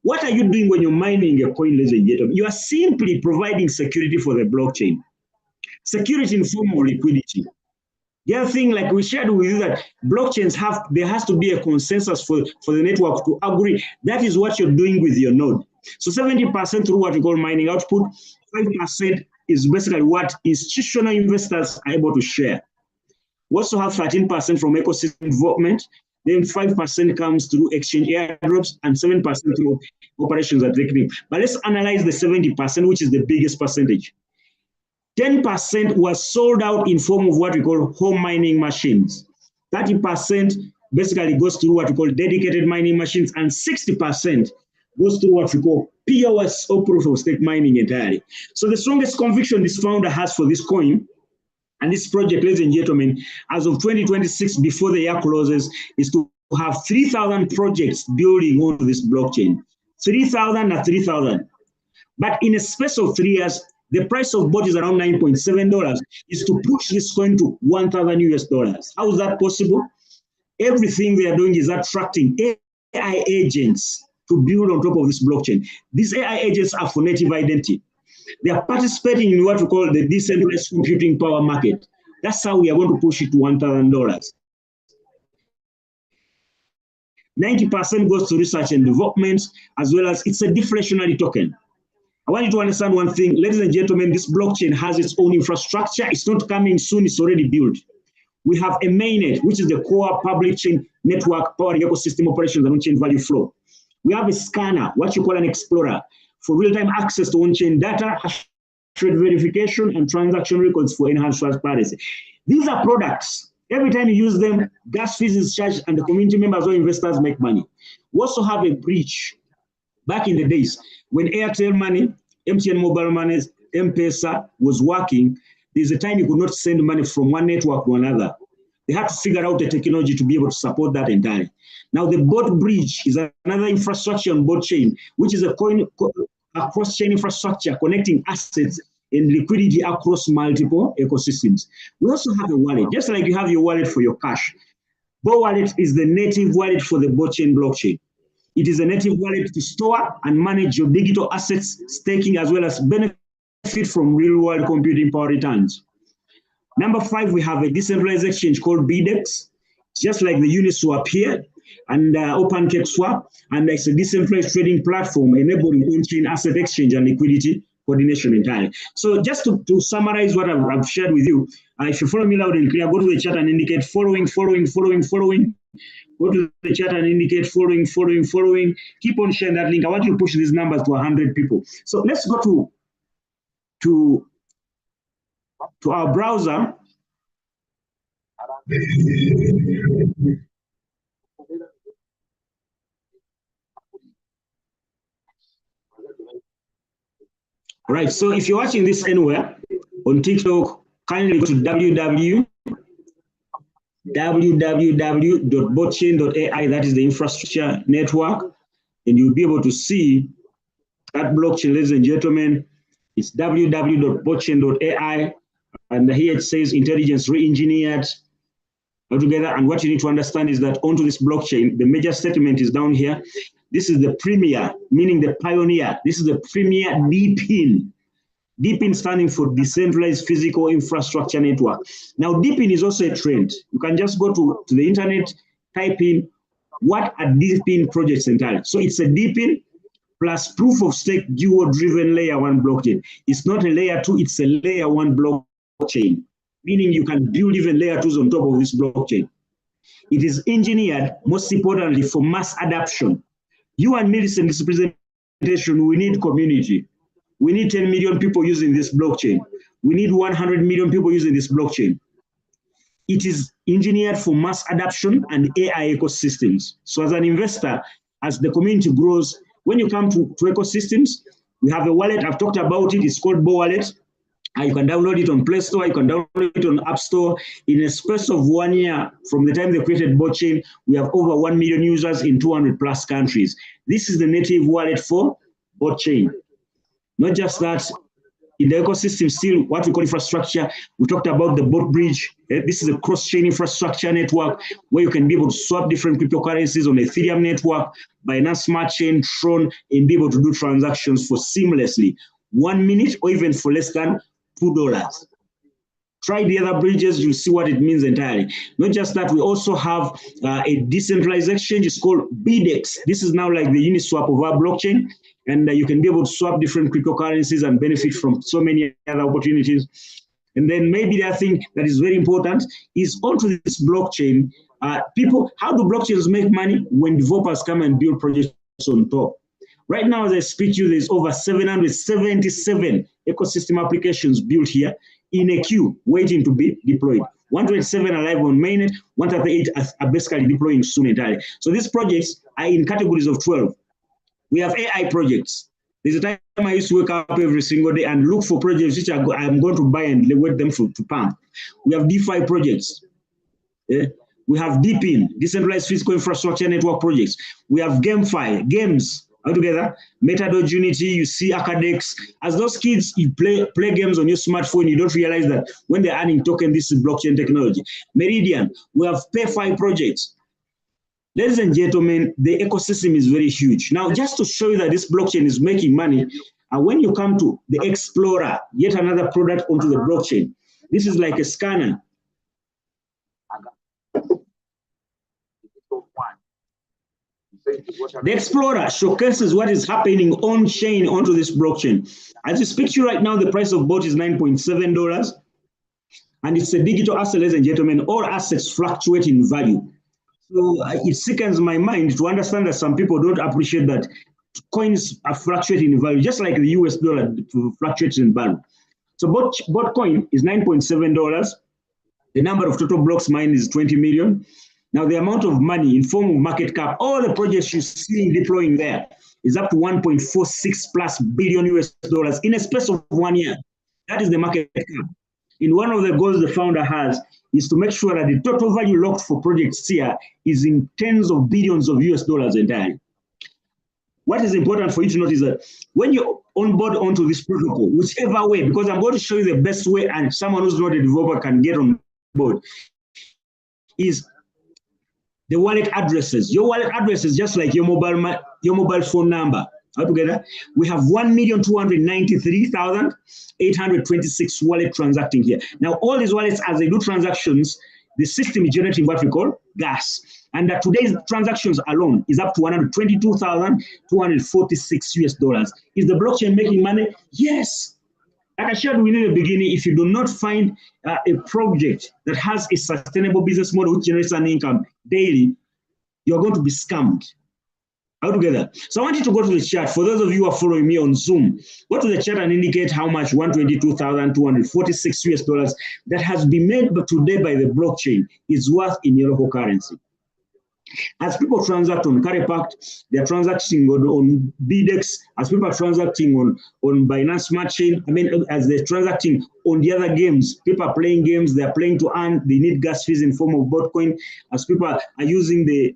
A: What are you doing when you're mining a coin, ladies and gentlemen? You are simply providing security for the blockchain. Security in form of liquidity. The other thing, like we shared with you, that blockchains there has to be a consensus for the network to agree. That is what you're doing with your node. So 70% through what we call mining output, 5% is basically what institutional investors are able to share. We also have 13% from ecosystem development, then 5% comes through exchange airdrops, and 7% through operations at the. But let's analyze the 70%, which is the biggest percentage. 10% was sold out in form of what we call home mining machines. 30% basically goes through what we call dedicated mining machines, and 60% goes through what we call POS or proof of stake mining entirely. So the strongest conviction this founder has for this coin and this project, ladies and gentlemen, as of 2026, before the year closes, is to have 3,000 projects building onto this blockchain. 3,000 at 3,000. But in a space of 3 years, the price of bot is around $9.7, is to push this coin to 1,000 US dollars. How is that possible? Everything they are doing is attracting AI agents to build on top of this blockchain. These AI agents are for native identity. They are participating in what we call the decentralized computing power market. That's how we are going to push it to $1,000. 90% goes to research and development, as well as it's a deflationary token. I want you to understand one thing, ladies and gentlemen, this blockchain has its own infrastructure. It's not coming soon, it's already built. We have a mainnet, which is the core public chain network powering ecosystem operations and on-chain value flow. We have a scanner, what you call an explorer, for real-time access to on-chain data, trade verification, and transaction records for enhanced transparency. These are products. Every time you use them, gas fees is charged, and the community members or investors make money. We also have a bridge. Back in the days, when Airtel Money, MTN Mobile Money, M-Pesa was working, there's a time you could not send money from one network to another. They had to figure out the technology to be able to support that entirely. Now, the bot bridge is another infrastructure on Botchain, which is a cross-chain infrastructure connecting assets and liquidity across multiple ecosystems. We also have a wallet, just like you have your wallet for your cash. Bo Wallet is the native wallet for the Botchain blockchain. It is a native wallet to store and manage your digital assets, staking, as well as benefit from real-world computing power returns. Number 5, we have a decentralized exchange called BDEX, just like the Uniswap here, and OpenCakeSwap, and it's a decentralized trading platform enabling on-chain asset exchange and liquidity coordination entirely. So just to summarize what I've shared with you, if you follow me loud and clear, go to the chat and indicate following. Go to the chat and indicate following. Keep on sharing that link. I want you to push these numbers to 100 people. So let's go to our browser. Right, so if you're watching this anywhere on TikTok, kindly go to www.botchain.ai, that is the infrastructure network, and you'll be able to see that blockchain, ladies and gentlemen. It's www.botchain.ai, and here it says intelligence re-engineered altogether. And what you need to understand is that onto this blockchain, the major statement is down here. This is the premier, meaning the pioneer. This is the premier DPIN. DPIN standing for Decentralized Physical Infrastructure Network. Now, DPIN is also a trend. You can just go to the internet, type in what are DPIN projects entirely. So it's a DPIN plus proof of stake duo-driven layer 1 blockchain. It's not a layer 2, it's a layer 1 blockchain, meaning you can build even layer 2s on top of this blockchain. It is engineered, most importantly, for mass adoption. You and me in this presentation, we need community. We need 10 million people using this blockchain. We need 100 million people using this blockchain. It is engineered for mass adoption and AI ecosystems. So as an investor, as the community grows, when you come to ecosystems, We have a wallet. I've talked about it. It's called Bo Wallet. You can download it on Play Store. You can download it on App Store. In a space of 1 year, from the time they created Botchain, we have over 1 million users in 200 plus countries. This is the native wallet for Botchain. Not just that, in the ecosystem, still what we call infrastructure. We talked about the bot bridge. This is a cross-chain infrastructure network where you can be able to swap different cryptocurrencies on Ethereum network, Binance Smart Chain, Tron, and be able to do transactions for seamlessly 1 minute or even for less than $2. Try the other bridges, you'll see what it means entirely. Not just that, we also have a decentralized exchange. It's called BDEX. This is now like the Uniswap of our blockchain, and you can be able to swap different cryptocurrencies and benefit from so many other opportunities. And then maybe the other thing that is very important is onto this blockchain, how do blockchains make money? When developers come and build projects on top. Right now, as I speak to you, there's over 777 ecosystem applications built here in a queue waiting to be deployed. 127 are live on mainnet, 138 are basically deploying soon entirely. So these projects are in categories of 12. We have AI projects. There's a time I used to wake up every single day and look for projects which I'm going to buy and wait them to pump. We have DeFi projects. Yeah. We have DePIN, decentralized physical infrastructure network projects. We have GameFi, games. Altogether, Metadog, Unity, you see Acadex. As those kids, you play games on your smartphone, you don't realize that when they're earning token, this is blockchain technology. Meridian, we have PayFi projects. Ladies and gentlemen, the ecosystem is very huge. Now, just to show you that this blockchain is making money, and when you come to the Explorer, yet another product onto the blockchain, this is like a scanner. The Explorer showcases what is happening on-chain onto this blockchain. As you speak to you right now, the price of BOT is $9.7, and it's a digital asset, ladies and gentlemen. All assets fluctuate in value. So it sickens my mind to understand that some people don't appreciate that coins are fluctuating in value, just like the US dollar fluctuates in value. So Botcoin is $9.7. The number of total blocks mined is 20 million. Now, the amount of money in form of market cap, all the projects you see deploying there is up to 1.46 plus billion US dollars in a space of 1 year. That is the market cap. In one of the goals the founder has is to make sure that the total value locked for projects here is in tens of billions of US dollars entirely. What is important for you to note is that when you onboard onto this protocol, whichever way, because I'm going to show you the best way and someone who's not a developer can get on board, is the wallet addresses. Your wallet address is just like your mobile phone number. Altogether, we have 1,293,826 wallet transacting here. Now, all these wallets, as they do transactions, the system is generating what we call gas. And today's transactions alone is up to 122,246 US dollars. Is the blockchain making money? Yes. Like I shared with you in the beginning, if you do not find a project that has a sustainable business model which generates an income daily, you're going to be scammed. Altogether. So I want you to go to the chat. For those of you who are following me on Zoom, go to the chat and indicate how much 122,246 US dollars that has been made today by the blockchain is worth in your local currency. As people transact on Caripact, they're transacting on BDEX. As people are transacting on Binance Smart Chain, as they're transacting on the other games, people are playing games, they're playing to earn, they need gas fees in form of Botcoin. As people are using the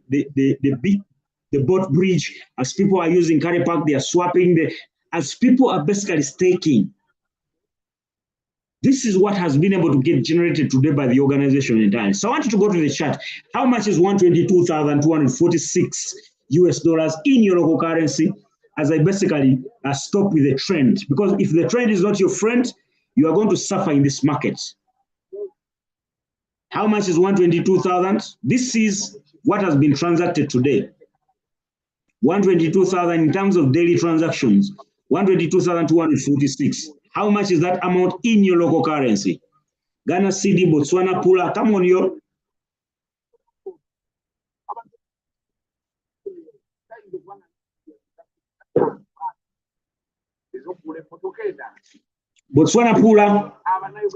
A: bot bridge, as people are using Caripact, they are swapping, as people are basically staking. This is what has been able to get generated today by the organization entirely. So I want you to go to the chat. How much is 122,246 US dollars in your local currency? As I basically stop with the trend. Because if the trend is not your friend, you are going to suffer in this market. How much is 122,000? This is what has been transacted today. 122,000 in terms of daily transactions. 122,246. How much is that amount in your local currency? Ghana cedi, Botswana pula. Come on, yo. Botswana pula,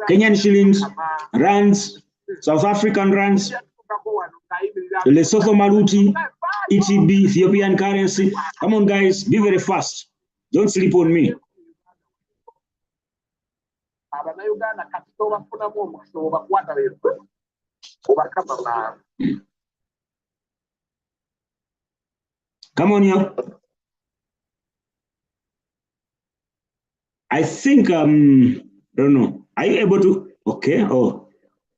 A: Kenyan shillings, rands, South African rands, Lesotho Maluti, ETB, Ethiopian currency. Come on, guys, be very fast. Don't sleep on me. Come on here. I think, don't know. Are you able to? Okay. Oh,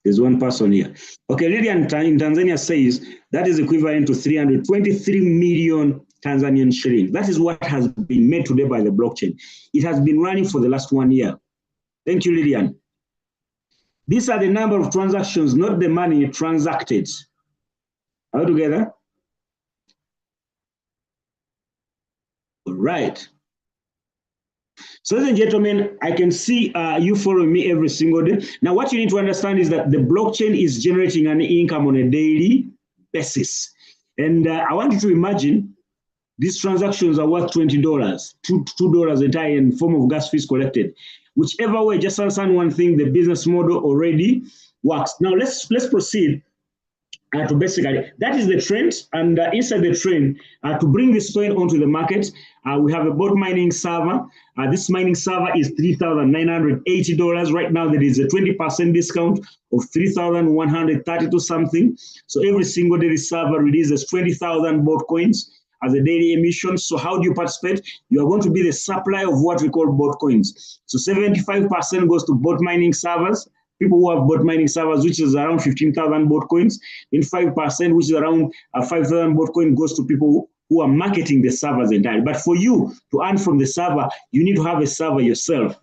A: there's one person here. Okay, Lilian in Tanzania says that is equivalent to 323 million Tanzanian shillings. That is what has been made today by the blockchain. It has been running for the last 1 year. Thank you, Lilian. These are the number of transactions, not the money transacted. Are we together? All right. So, ladies and gentlemen, I can see you following me every single day. Now, what you need to understand is that the blockchain is generating an income on a daily basis. And I want you to imagine these transactions are worth $20, $2 entire in form of gas fees collected. Whichever way, just understand one thing, the business model already works. Now, let's proceed. To basically, that is the trend, and inside the trend, to bring this coin onto the market, we have a bot mining server. This mining server is $3,980. Right now, there is a 20% discount of $3,132 something. So every single day, this server releases 20,000 bot coins as a daily emission. So how do you participate? You are going to be the supplier of what we call bot coins. So 75% goes to bot mining servers, people who have bot mining servers, which is around 15,000 bot coins. Then 5%, which is around 5,000 bot coin, goes to people who are marketing the servers entirely. But for you to earn from the server, you need to have a server yourself.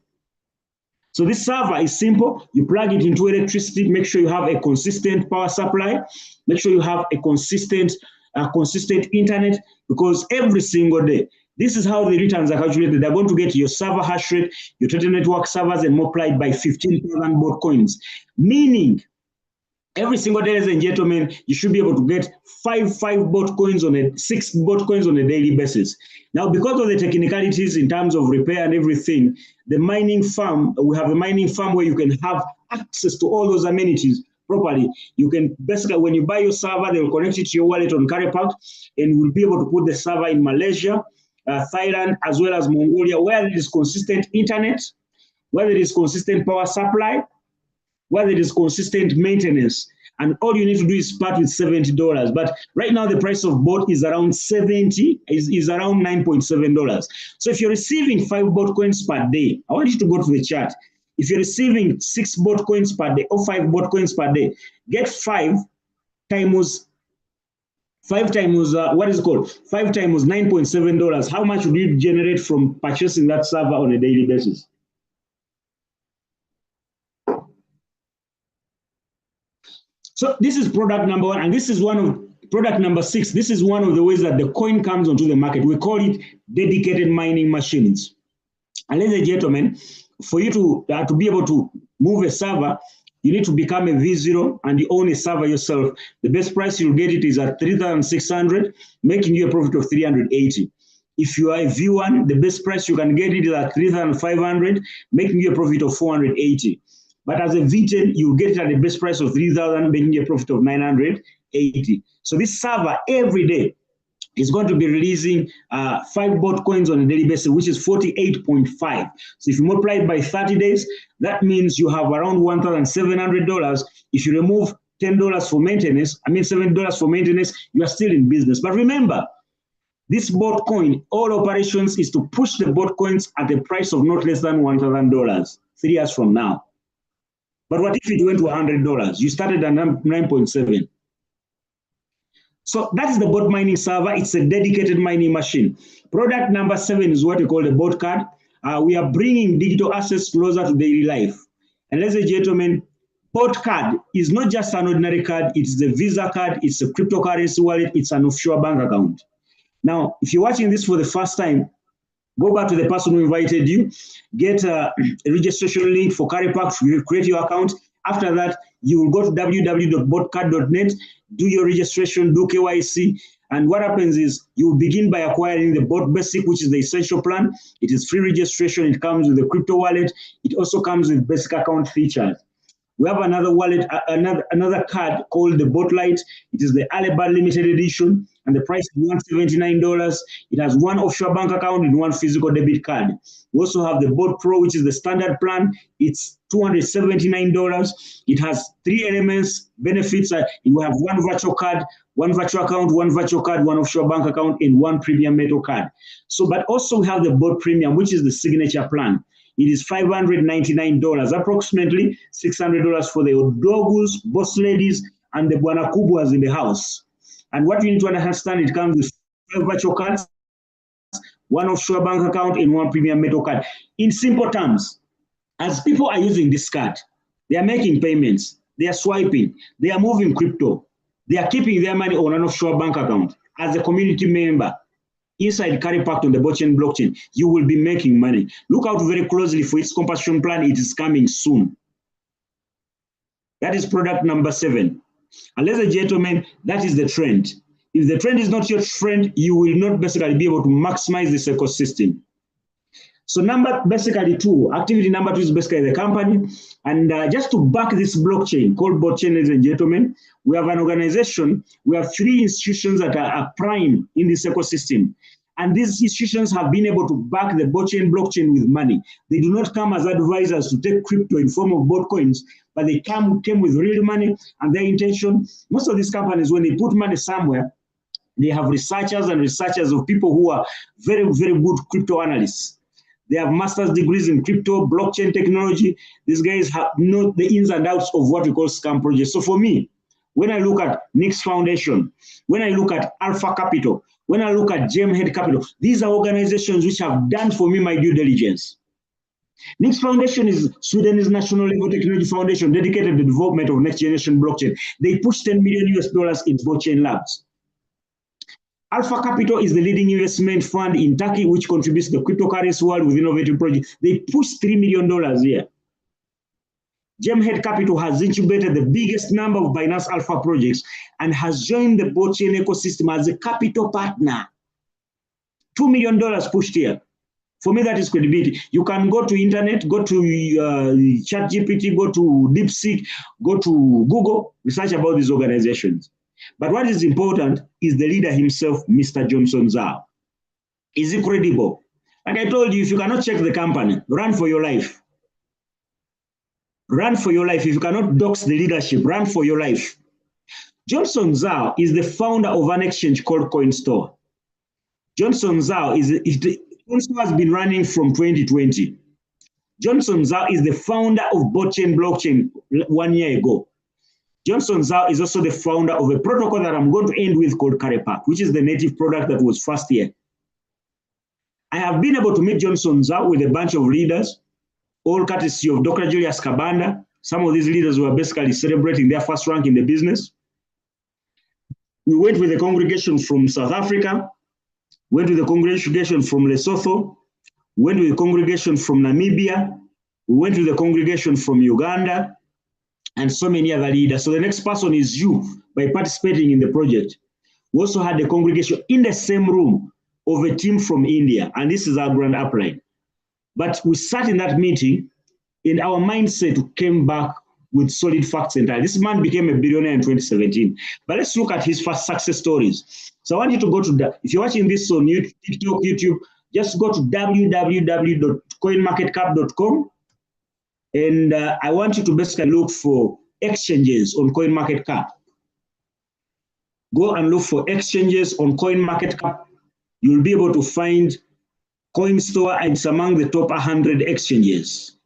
A: So this server is simple. You plug it into electricity. Make sure you have a consistent power supply. Make sure you have a consistent internet, because every single day, this is how the returns are calculated. They're going to get your server hash rate, your total network servers, and multiplied by 15,000 bot coins. Meaning, every single day, ladies and gentlemen, you should be able to get six bot coins on a daily basis. Now, because of the technicalities in terms of repair and everything, the mining farm, we have a mining farm where you can have access to all those amenities properly. You can basically, when you buy your server, they will connect it to your wallet on Caripack, and we'll be able to put the server in Malaysia, Thailand, as well as Mongolia, where there is consistent internet, where there is consistent power supply, where there is consistent maintenance. And all you need to do is start with $70. But right now, the price of bot is around is around $9.7. So if you're receiving 5 bot coins per day, I want you to go to the chart. If you're receiving 6 bot coins per day or 5 bot coins per day, get 5 times what is it called? 5 times $9.7. How much would you generate from purchasing that server on a daily basis? So this is product number 1, and this is one of product number 6. This is one of the ways that the coin comes onto the market. We call it dedicated mining machines. And ladies and gentlemen, for you to be able to move a server, you need to become a V0 and you own a server yourself. The best price you'll get it is at $3,600, making you a profit of $380. If you are a V1, the best price you can get it is at $3,500, making you a profit of $480. But as a V10, you get it at the best price of $3,000, making you a profit of $980. So this server every day is going to be releasing 5 bot coins on a daily basis, which is 48.5. So if you multiply it by 30 days, that means you have around $1,700. If you remove $10 for maintenance, $7 for maintenance, you are still in business. But remember, this bot coin, all operations is to push the bot coins at a price of not less than $1,000 3 years from now. But what if it went to $100? You started at 9.7. So that is the bot mining server. It's a dedicated mining machine. Product number 7 is what we call the bot card. We are bringing digital assets closer to daily life. And ladies and gentlemen, bot card is not just an ordinary card. It's a Visa card. It's a cryptocurrency wallet. It's an offshore bank account. Now, if you're watching this for the first time, go back to the person who invited you, get a registration link for Caripack, create your account. After that, you will go to www.botcard.net, do your registration, do KYC, and what happens is you begin by acquiring the Bot Basic, which is the essential plan. It is free registration. It comes with the crypto wallet. It also comes with basic account features. We have another wallet, another card called the Bot Lite. It is the early bird limited edition. and the price is $179. It has one offshore bank account and one physical debit card. We also have the Boat Pro, which is the standard plan. It's $279. It has 3 elements, benefits. You have one virtual card, one virtual account, one virtual card, one offshore bank account, and one premium metal card. So, but also we have the Boat Premium, which is the signature plan. It is $599, approximately $600 for the Odogus, boss ladies, and the Bwana Kubwas in the house. And what you need to understand, it comes with 5 virtual cards, one offshore bank account, and one premium metal card. In simple terms, as people are using this card, they are making payments, they are swiping, they are moving crypto, they are keeping their money on an offshore bank account. As a community member, inside Carry Pact on the Botchain blockchain, you will be making money. Look out very closely for its compensation plan. It is coming soon. That is product number 7. And ladies and gentlemen, that is the trend. If the trend is not your trend, you will not basically be able to maximize this ecosystem. So basically 2, activity number 2 is basically the company. And just to back this blockchain called Botchain, ladies and gentlemen, we have an organization, we have 3 institutions that are prime in this ecosystem. And these institutions have been able to back the Botchain blockchain with money. They do not come as advisors to take crypto in form of bot coins, but they came with real money. And their intention, most of these companies, when they put money somewhere, they have researchers of people who are very, very good crypto analysts. They have master's degrees in crypto, blockchain technology. These guys know the ins and outs of what we call scam projects. So for me, when I look at Nix Foundation, when I look at Alpha Capital, when I look at Gemhead Capital, these are organizations which have done for me my due diligence. Nix Foundation is Sweden's national level technology foundation dedicated to the development of next generation blockchain. They push $10 million in Botchain labs. Alpha Capital is the leading investment fund in Turkey, which contributes to the cryptocurrency world with innovative projects. They push $3 million here. Gemhead Capital has incubated the biggest number of Binance Alpha projects and has joined the Botchain ecosystem as a capital partner. $2 million pushed here. For me, that is credibility. You can go to internet, go to ChatGPT, go to DeepSeek, go to Google, research about these organizations. But what is important is the leader himself, Mr. Johnson Zhao. Is he credible? Like I told you, if you cannot check the company, run for your life. Run for your life. If you cannot dox the leadership, run for your life. Johnson Zhao is the founder of an exchange called CoinStore. Johnson Zhao CoinStore has been running from 2020. Johnson Zhao is the founder of Botchain blockchain 1 year ago. Johnson Zhao is also the founder of a protocol that I'm going to end with called Carry Pact, which is the native product that was first here. I have been able to meet Johnson Zhao with a bunch of leaders, all courtesy of Dr. Julius Kabanda. Some of these leaders were basically celebrating their first rank in the business. We went with a congregation from South Africa, went with a congregation from Lesotho, went with a congregation from Namibia, we went with a congregation from Uganda, and so many other leaders. So the next person is you by participating in the project. We also had a congregation in the same room of a team from India, and this is our grand upline. But we sat in that meeting, and our mindset came back with solid facts entirely. This man became a billionaire in 2017. But let's look at his first success stories. So I want you to go to that. If you're watching this on YouTube, TikTok, YouTube, just go to www.coinmarketcap.com. And I want you to basically look for exchanges on CoinMarketCap. Go and look for exchanges on CoinMarketCap. You'll be able to find CoinStore, and it's among the top 100 exchanges.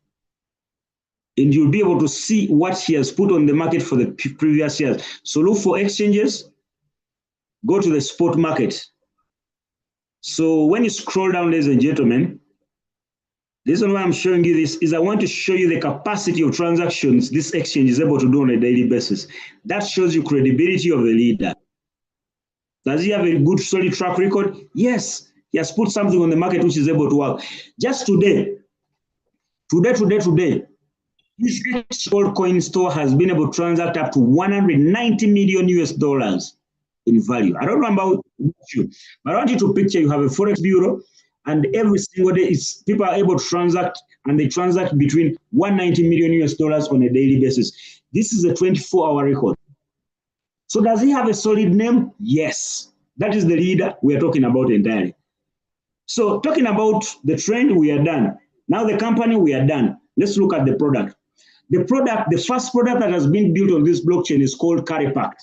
A: And you'll be able to see what he has put on the market for the previous years. So look for exchanges, go to the spot market. So when you scroll down, ladies and gentlemen, the reason why I'm showing you this is I want to show you the capacity of transactions this exchange is able to do on a daily basis. That shows you credibility of the leader. Does he have a good, solid track record? Yes, he has put something on the market which is able to work. Just today, this called CoinStore has been able to transact up to $190 million in value. I don't know about you, but I want you to picture you have a Forex bureau, and every single day people are able to transact, and they transact between $190 million on a daily basis. This is a 24-hour record. So does he have a solid name? Yes. That is the leader we are talking about entirely. So talking about the trend, we are done. Now the company, we are done. Let's look at the product. The first product that has been built on this blockchain is called Caripact.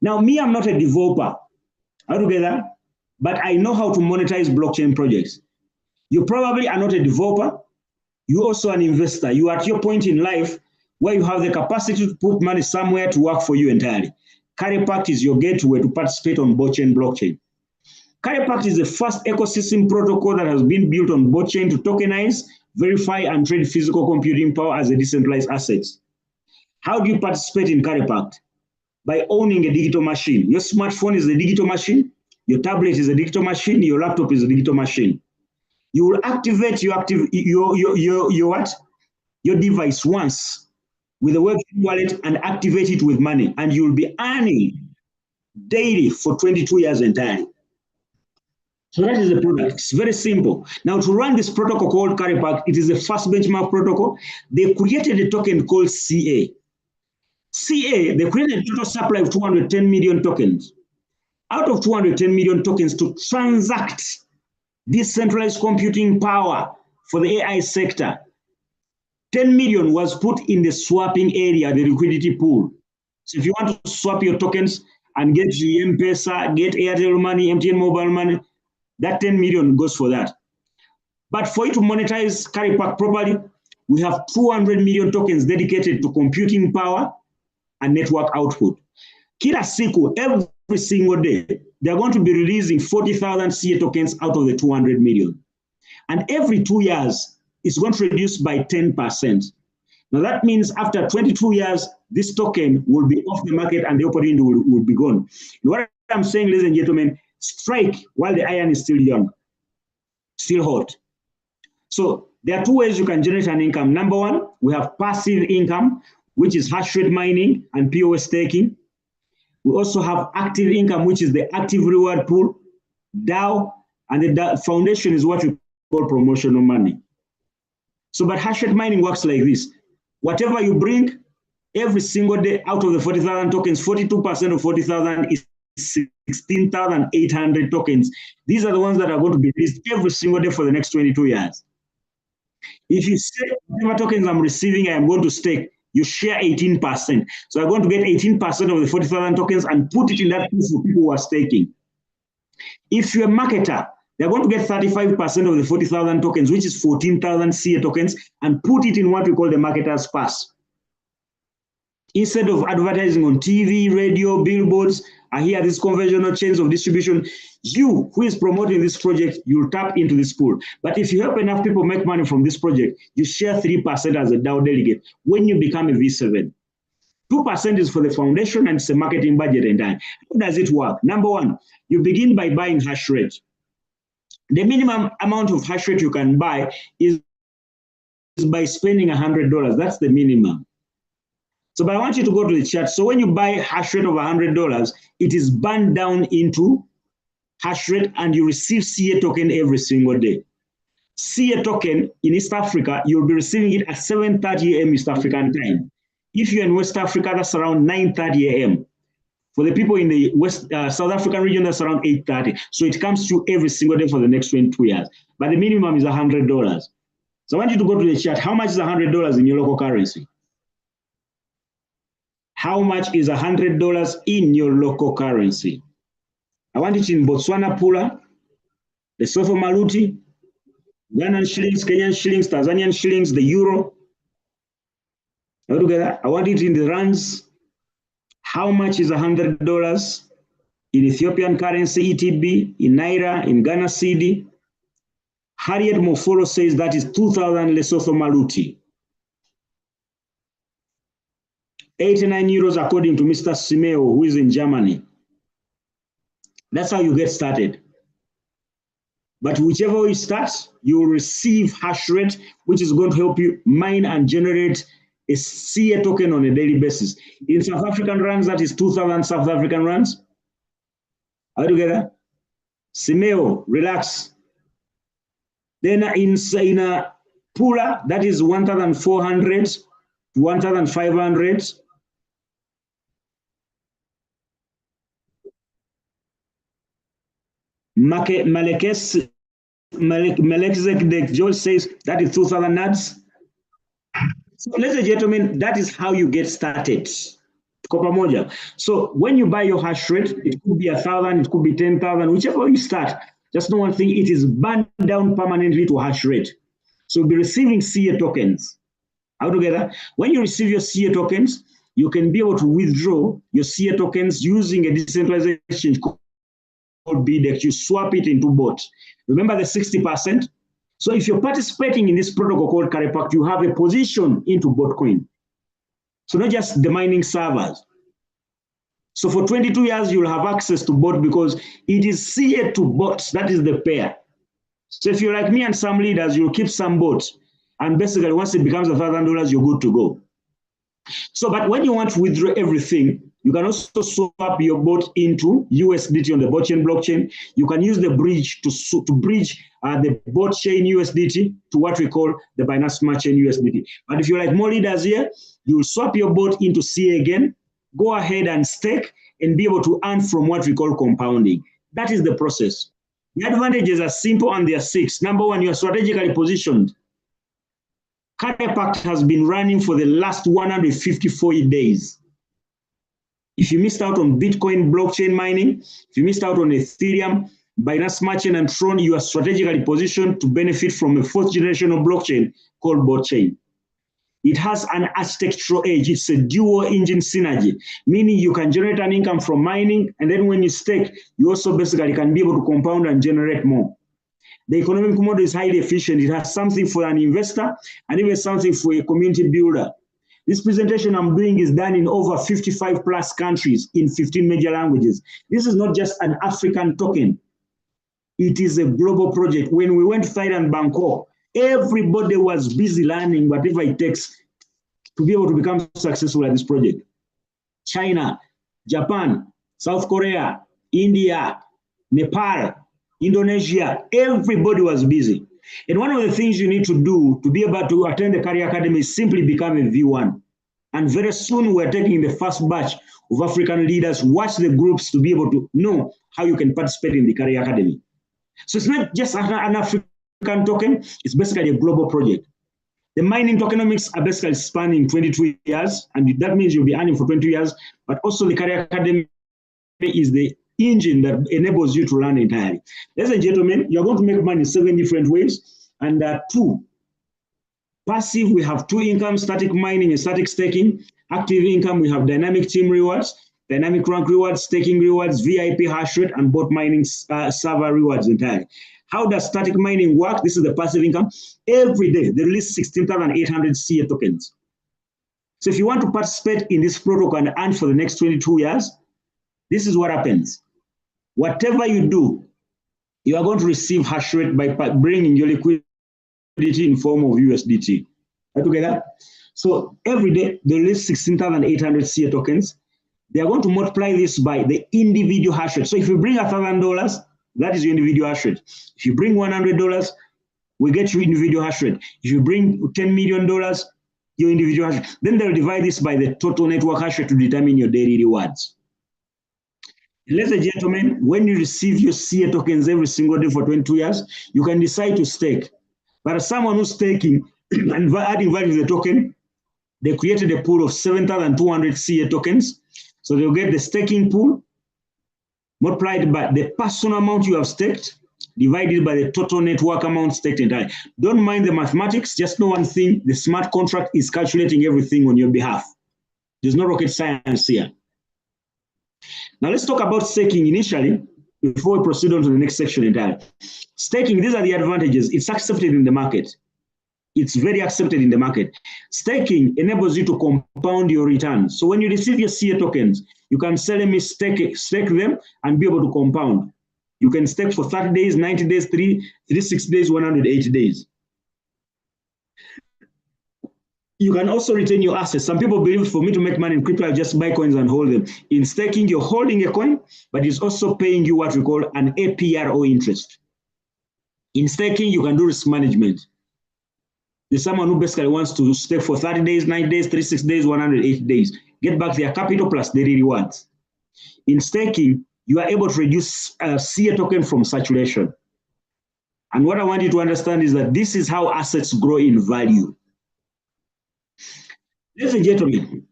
A: Now, me, I'm not a developer altogether, but I know how to monetize blockchain projects. You probably are not a developer. You're also an investor. You are at your point in life where you have the capacity to put money somewhere to work for you entirely. Caripact is your gateway to participate on Botchain blockchain. Caripact is the first ecosystem protocol that has been built on Botchain to tokenize, verify, and trade physical computing power as a decentralized asset. How do you participate in Caripact? By owning a digital machine. Your smartphone is a digital machine, your tablet is a digital machine, your laptop is a digital machine. You will activate your device once with a Web3 wallet and activate it with money, and you will be earning daily for 22 years entirely. So that is the product. It's very simple. Now, to run this protocol called Caripact, it is the first benchmark protocol. They created a token called CA. CA, they created a total supply of 210 million tokens. Out of 210 million tokens to transact decentralized computing power for the AI sector, 10 million was put in the swapping area, the liquidity pool. So if you want to swap your tokens and get M-Pesa, get Airtel money, MTN mobile money, that 10 million goes for that. But for you to monetize Caripact properly, we have 200 million tokens dedicated to computing power and network output. Kila siku, every single day, they're going to be releasing 40,000 CA tokens out of the 200 million. And every 2 years, it's going to reduce by 10%. Now that means after 22 years, this token will be off the market and the opportunity will be gone. What I'm saying, ladies and gentlemen, strike while the iron is still young, still hot. So there are two ways you can generate an income. Number one, we have passive income, which is hash rate mining and POS staking. We also have active income, which is the active reward pool, DAO, and the foundation is what we call promotional money. So, but hash rate mining works like this. Whatever you bring every single day out of the 40,000 tokens, 42% of 40,000 is 16,800 tokens. These are the ones that are going to be released every single day for the next 22 years. If you say whatever tokens I'm receiving, I am going to stake, you share 18%. So I'm going to get 18% of the 40,000 tokens and put it in that pool for people who are staking. If you're a marketer, they're going to get 35% of the 40,000 tokens, which is 14,000 CA tokens, and put it in what we call the marketer's pass. Instead of advertising on TV, radio, billboards, I hear these conventional chains of distribution, you who is promoting this project, you'll tap into this pool. But if you help enough people make money from this project, you share 3% as a DAO delegate when you become a V7. 2% is for the foundation and it's a marketing budget and time. How does it work? Number one, you begin by buying hash rate. The minimum amount of hash rate you can buy is by spending $100. That's the minimum. So, but I want you to go to the chart. So when you buy hash rate of $100, it is burned down into hash rate and you receive CA token every single day. CA token in East Africa, you'll be receiving it at 7:30 a.m. East African time. If you're in West Africa, that's around 9:30 a.m. For the people in the South African region, that's around 8:30. So it comes through every single day for the next 22 years. But the minimum is $100. So I want you to go to the chart. How much is $100 in your local currency? How much is $100 in your local currency? I want it in Botswana Pula, Lesotho Maluti, Ghanaian shillings, Kenyan shillings, Tanzanian shillings, the euro. Altogether, I want it in the rands. How much is $100 in Ethiopian currency, ETB, in Naira, in Ghana cedi? Harriet Mofolo says that is 2,000 Lesotho Maluti. 89 euros according to Mr. Simeo, who is in Germany. That's how you get started. But whichever you start, you will receive hash rate, which is going to help you mine and generate a CA token on a daily basis. In South African rands, that is 2,000 South African rands. Are you together? Simeo, relax. Then in Pula, that is 1,400 to 1,500. Melchizedek George says that is 2,000 nads. So, ladies and gentlemen, that is how you get started. So when you buy your hash rate, it could be 1,000, it could be 10,000, whichever you start. Just know one thing, it is burned down permanently to hash rate. So you'll be receiving CA tokens. Altogether, when you receive your CA tokens, you can be able to withdraw your CA tokens using a decentralized exchange called BDEX. You swap it into BOT. Remember the 60%? So if you're participating in this protocol called Carepact, you have a position into Botcoin. So not just the mining servers. So for 22 years, you'll have access to BOT because it is CA to BOT. That is the pair. So if you're like me and some leaders, you'll keep some BOT. And basically, once it becomes $1,000, you're good to go. So, but when you want to withdraw everything, you can also swap your BOT into USDT on the Botchain blockchain. You can use the bridge to bridge the Botchain USDT to what we call the Binance Smart Chain USDT. But if you're like more leaders here, you'll swap your BOT into CA again, go ahead and stake, and be able to earn from what we call compounding. That is the process. The advantages are simple and they are 6. Number one, you are strategically positioned. Carepact has been running for the last 154 days. If you missed out on Bitcoin blockchain mining, if you missed out on Ethereum, Binance Smart Chain, and Tron, you are strategically positioned to benefit from a 4th generation of blockchain called Botchain. It has an architectural edge. It's a dual engine synergy, meaning you can generate an income from mining, and then when you stake, you also basically can be able to compound and generate more. The economic model is highly efficient. It has something for an investor and even something for a community builder. This presentation I'm doing is done in over 55 plus countries in 15 major languages. This is not just an African token. It is a global project. When we went to Thailand, Bangkok, everybody was busy learning whatever it takes to be able to become successful at this project. China, Japan, South Korea, India, Nepal, Indonesia, everybody was busy. And one of the things you need to do to be able to attend the Career Academy is simply become a V1. And very soon we're taking the first batch of African leaders, watch the groups to be able to know how you can participate in the Career Academy. So it's not just an African token, it's basically a global project. The mining tokenomics are basically spanning 22 years, and that means you'll be earning for 22 years, but also the Career Academy is the engine that enables you to learn entirely. Ladies and gentlemen, you're going to make money 7 different ways, and 2. Passive, we have 2 incomes, static mining and static staking. Active income, we have dynamic team rewards, dynamic rank rewards, staking rewards, VIP hash rate, and bot mining server rewards entirely. How does static mining work? This is the passive income. Every day, they release 16,800 CA tokens. So if you want to participate in this protocol and earn for the next 22 years, this is what happens. Whatever you do, you are going to receive hash rate by bringing your liquidity in form of USDT. Are together? So every day, they release 16,800 CA tokens. They are going to multiply this by the individual hash rate. So if you bring $1,000, that is your individual hash rate. If you bring $100, we get your individual hash rate. If you bring $10 million, your individual hash rate. Then they'll divide this by the total network hash rate to determine your daily rewards. Ladies and gentlemen, when you receive your CA tokens every single day for 22 years, you can decide to stake. But as someone who's staking and adding value to the token, they created a pool of 7,200 CA tokens. So they'll get the staking pool multiplied by the personal amount you have staked, divided by the total network amount staked entirely. Don't mind the mathematics, just know one thing, the smart contract is calculating everything on your behalf. There's no rocket science here. Now let's talk about staking initially, before we proceed on to the next section entirely. Staking, these are the advantages. It's accepted in the market. It's very accepted in the market. Staking enables you to compound your returns. So when you receive your CA tokens, you can sell them, stake them, and be able to compound. You can stake for 30 days, 90 days, 360 days, 180 days. You can also retain your assets. Some people believe for me to make money in crypto, I just buy coins and hold them. In staking, you're holding a coin, but it's also paying you what we call an APR or interest. In staking, you can do risk management. There's someone who basically wants to stake for 30 days, 90 days, 360 days, 180 days. Get back their capital plus daily rewards. In staking, you are able to reduce CA token from saturation. And what I want you to understand is that this is how assets grow in value. Ladies and gentlemen,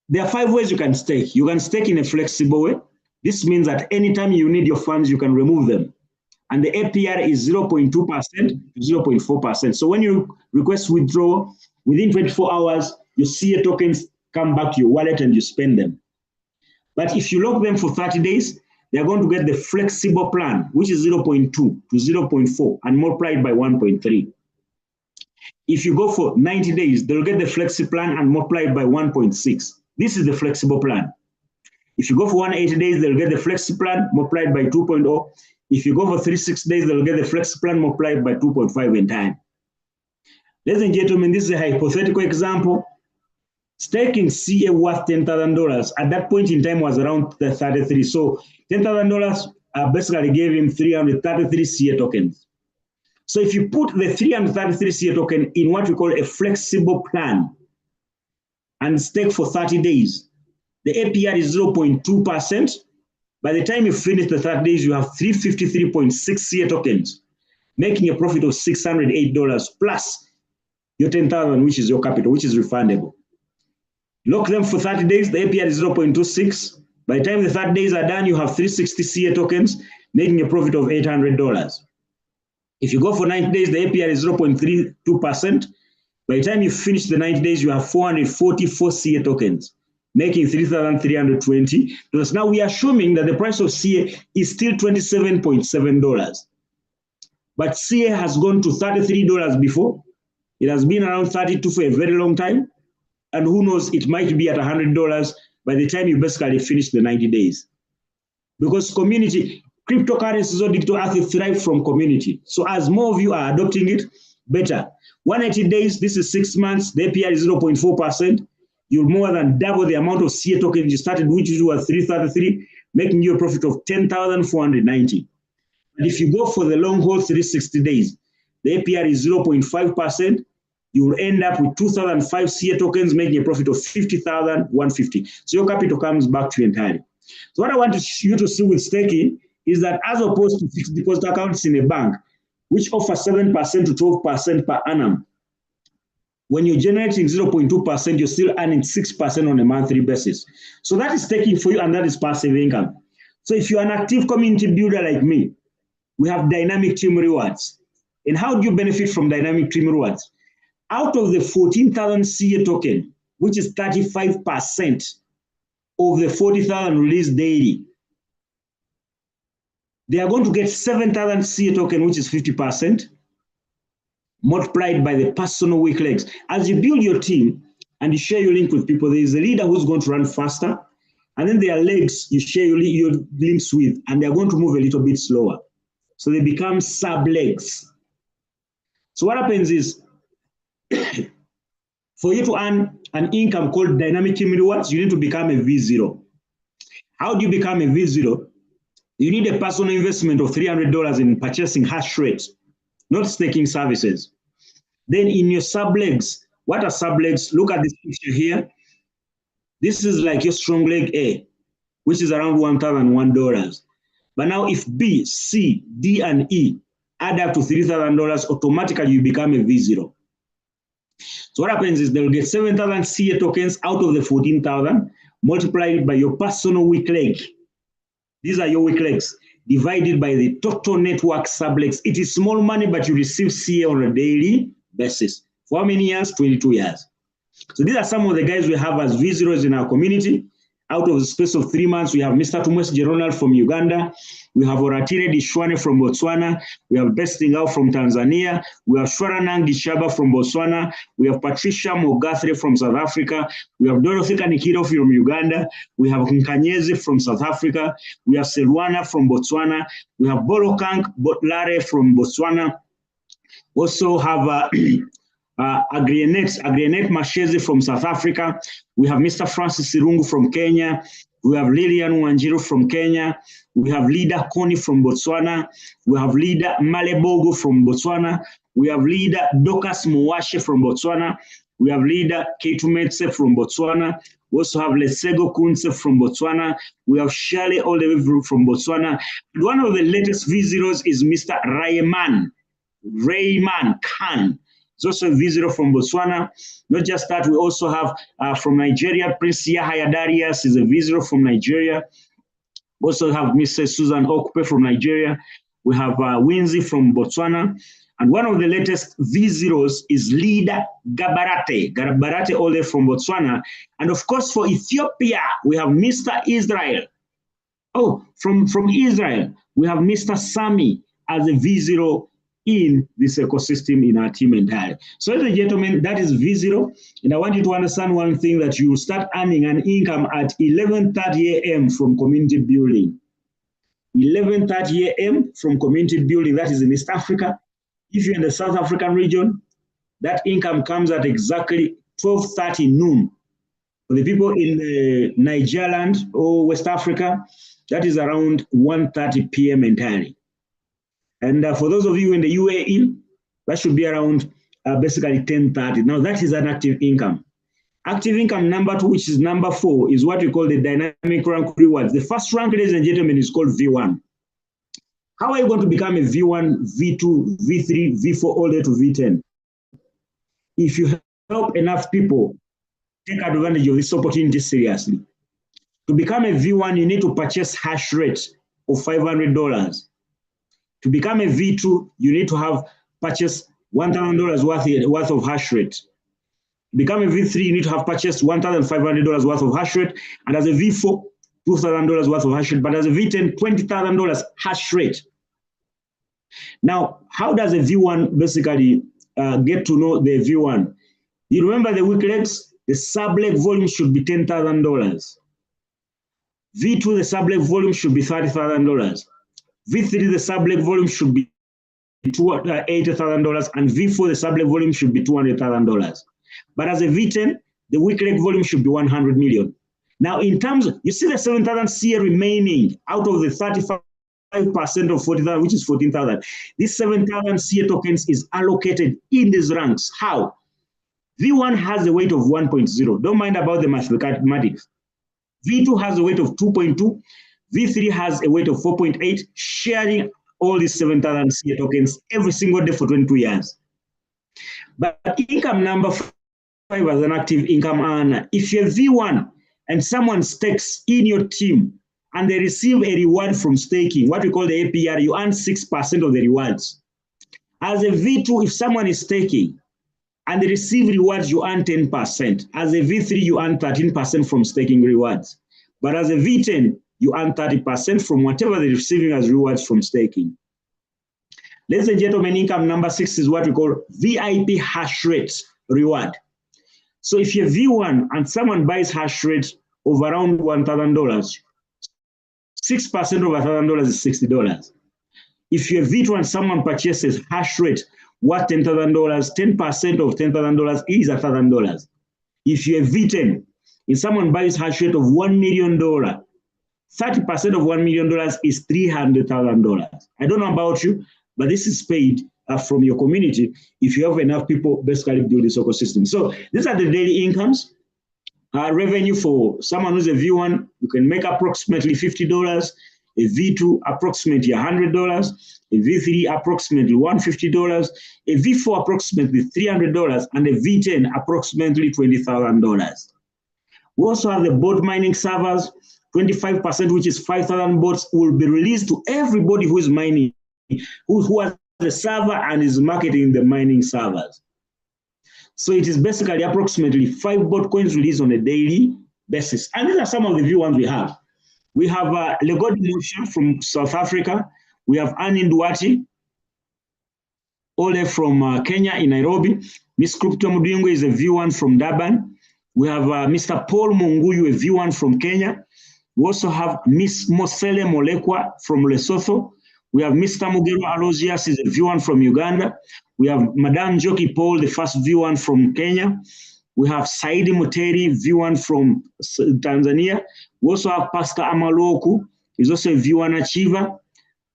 A: there are 5 ways you can stake. You can stake in a flexible way. This means that anytime you need your funds, you can remove them. And the APR is 0.2% to 0.4%. So when you request withdrawal, within 24 hours, your CA tokens come back to your wallet and you spend them. But if you lock them for 30 days, they're going to get the flexible plan, which is 0.2 to 0.4 and multiplied by 1.3. If you go for 90 days, they'll get the flexi plan and multiplied by 1.6. This is the flexible plan. If you go for 180 days, they'll get the flexi plan multiplied by 2.0. If you go for 360 days, they'll get the flexi plan multiplied by 2.5 in time. Ladies and gentlemen, this is a hypothetical example. Staking CA worth $10,000 at that point in time was around 33. So $10,000 basically gave him 333 CA tokens. So if you put the 333 CA token in what we call a flexible plan and stake for 30 days, the APR is 0.2%. By the time you finish the 30 days, you have 353.6 CA tokens, making a profit of $608 plus your 10,000, which is your capital, which is refundable. Lock them for 30 days, the APR is 0.26. By the time the 30 days are done, you have 360 CA tokens, making a profit of $800. If you go for 90 days, the APR is 0.32%. By the time you finish the 90 days, you have 444 CA tokens, making $3,320. Now we are assuming that the price of CA is still $27.7. But CA has gone to $33 before. It has been around 32 for a very long time. And who knows, it might be at $100 by the time you basically finish the 90 days. Because cryptocurrencies or digital assets thrive from community. So as more of you are adopting it, better. 180 days, this is 6 months, the APR is 0.4%. You'll more than double the amount of CA tokens you started, which was 333, making you a profit of 10,490. And if you go for the long haul 360 days, the APR is 0.5%. You will end up with 2,005 CA tokens, making a profit of 50,150. So your capital comes back to you entirely. So what I want you to see with staking is that as opposed to fixed deposit accounts in a bank, which offer 7% to 12% per annum, when you're generating 0.2%, you're still earning 6% on a monthly basis. So that is staking for you, and that is passive income. So if you're an active community builder like me, we have dynamic team rewards. And how do you benefit from dynamic team rewards? Out of the 14,000 CA token, which is 35% of the 40,000 released daily, they are going to get 7,000 CA token, which is 50%, multiplied by the personal weak legs. As you build your team and you share your link with people, there is a leader who's going to run faster, and then there are legs you share your links with, and they're going to move a little bit slower. So they become sub-legs. So what happens is, for you to earn an income called dynamic team rewards, you need to become a V0. How do you become a V0? You need a personal investment of $300 in purchasing hash rates, not staking services. Then in your sub-legs, what are sub-legs? Look at this picture here. This is like your strong leg A, which is around $1,001. But now if B, C, D, and E add up to $3,000, automatically you become a V0. So what happens is they'll get 7,000 CA tokens out of the 14,000, multiplied by your personal weak leg. These are your weak legs, divided by the total network sublegs. It is small money, but you receive CA on a daily basis. For how many years? 22 years. So these are some of the guys we have as V0s in our community. Out of the space of 3 months, we have Mr. Tumwesi Ronald from Uganda. We have Oratire Dishwane from Botswana. We have Bestingao from Tanzania. We have Shwaranang Dishaba from Botswana. We have Patricia Mogathre from South Africa. We have Dorothy Kanikiro from Uganda. We have Nkanyeze from South Africa. We have Selwana from Botswana. We have Bolokank Botlare from Botswana. Also have Agrienet Masheze from South Africa. We have Mr. Francis Irungu from Kenya. We have Lilian Wanjiru from Kenya. We have leader Koni from Botswana. We have leader Malebogo from Botswana. We have leader Dokas Mwashe from Botswana. We have leader Ketumetse from Botswana. We also have Lesego Kunse from Botswana. We have Shirley all the way from Botswana. And one of the latest visitors is Mr. Rayman Khan. He's also a visitor from Botswana. Not just that, we also have from Nigeria, Prince Yahya Darius is a visitor from Nigeria. We also have Mrs. Susan Okupe from Nigeria. We have Winzi from Botswana. And one of the latest visitors is Leader Gabarate all the way from Botswana. And of course, for Ethiopia, we have Mr. Israel. Oh, from Israel, we have Mr. Sami as a visitor in this ecosystem in our team entirely. So ladies and gentlemen, that is visitor. And I want you to understand one thing, that you start earning an income at 11:30 a.m. from community building. 11:30 a.m. from community building, that is in East Africa. If you're in the South African region, that income comes at exactly 12:30 noon. For the people in Nigeria or West Africa, that is around 1:30 p.m. entirely. And for those of you in the UAE, that should be around basically 10:30. Now that is an active income. Active income number 2, which is number 4, is what we call the dynamic rank rewards. The first rank, ladies and gentlemen, is called V1. How are you going to become a V1, V2, V3, V4, all the way to V10? If you help enough people take advantage of this opportunity seriously. To become a V1, you need to purchase hash rate of $500. To become a V2, you need to have purchased $1,000 worth of hash rate. To become a V3, you need to have purchased $1,500 worth of hash rate. And as a V4, $2,000 worth of hash rate. But as a V10, $20,000 hash rate. Now, how does a V1 basically get to know the V1? You remember the weak legs? The sub-leg volume should be $10,000. V2, the sub-leg volume should be $30,000. V3, the sub-leg volume should be $80,000, and V4, the sub-leg volume should be $200,000. But as a V10, the weak leg volume should be 100 million. Now, in terms of, you see the 7,000 CA remaining out of the 35% of 40,000, which is 14,000. This 7,000 CA tokens is allocated in these ranks. How? V1 has a weight of 1.0. Don't mind about the mathematics. V2 has a weight of 2.2. V3 has a weight of 4.8, sharing all these 7,000 CA tokens every single day for 22 years. But income number 5 as an active income earner, if you're V1 and someone stakes in your team and they receive a reward from staking, what we call the APR, you earn 6% of the rewards. As a V2, if someone is staking and they receive rewards, you earn 10%. As a V3, you earn 13% from staking rewards. But as a V10, you earn 30% from whatever they're receiving as rewards from staking. Ladies and gentlemen, income number 6 is what we call VIP hash rate reward. So if you're V1 and someone buys hash rate of around $1,000, 6% of $1,000 is $60. If you're V2 and someone purchases hash rate worth $10,000, 10% of $10,000 is $1,000. If you're V10 and someone buys hash rate of $1 million, 30% of $1 million is $300,000. I don't know about you, but this is paid from your community if you have enough people basically build this ecosystem. So these are the daily incomes. Revenue for someone who's a V1, you can make approximately $50, a V2 approximately $100, a V3 approximately $150, a V4 approximately $300, and a V10 approximately $20,000. We also have the bot mining servers. 25%, which is 5,000 bots, will be released to everybody who is mining, who has the server and is marketing the mining servers. So it is basically approximately 5 bot coins released on a daily basis. And these are some of the V1s we have. We have Legodi Mosha from South Africa. We have Annie Nduati, all the way from Kenya in Nairobi. Miss Crypto Mudingo is a V1 from Durban. We have Mr. Paul Munguyu, a V1 from Kenya. We also have Miss Mosele Molekwa from Lesotho. We have Mr. Mugero Alozias, is a V1 from Uganda. We have Madame Joki Paul, the first V1 from Kenya. We have Saidi Muteri, V1 from Tanzania. We also have Pascal Amaloku, he's also a V1 achiever.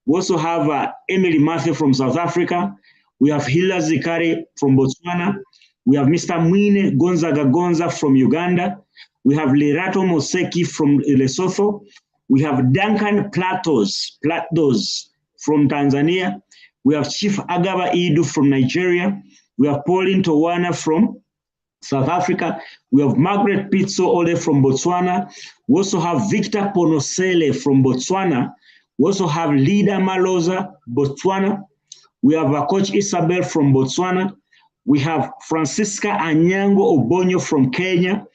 A: We also have Emily Matthew from South Africa. We have Hila Zikari from Botswana. We have Mr. Mwine Gonzaga Gonza from Uganda. We have Lerato Moseki from Lesotho. We have Duncan Platos from Tanzania. We have Chief Agaba Idu from Nigeria. We have Pauline Towana from South Africa. We have Margaret Pitso Ole from Botswana. We also have Victor Ponosele from Botswana. We also have Lida Maloza, Botswana. We have Coach Isabel from Botswana. We have Francisca Anyango Obonyo from Kenya.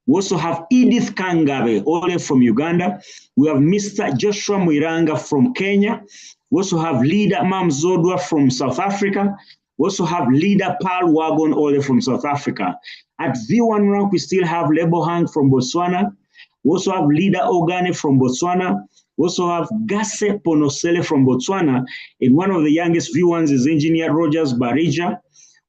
A: We also have Edith Kangabe Ole from Uganda. We have Mr. Joshua Mwiranga from Kenya. We also have Leader Mamzodwa from South Africa. We also have Leader Paul Wagon Ole from South Africa. At V1 rank, we still have Lebohang from Botswana. We also have Leader Ogane from Botswana. We also have Gase Ponosele from Botswana. And one of the youngest V1s is Engineer Rogers Barija.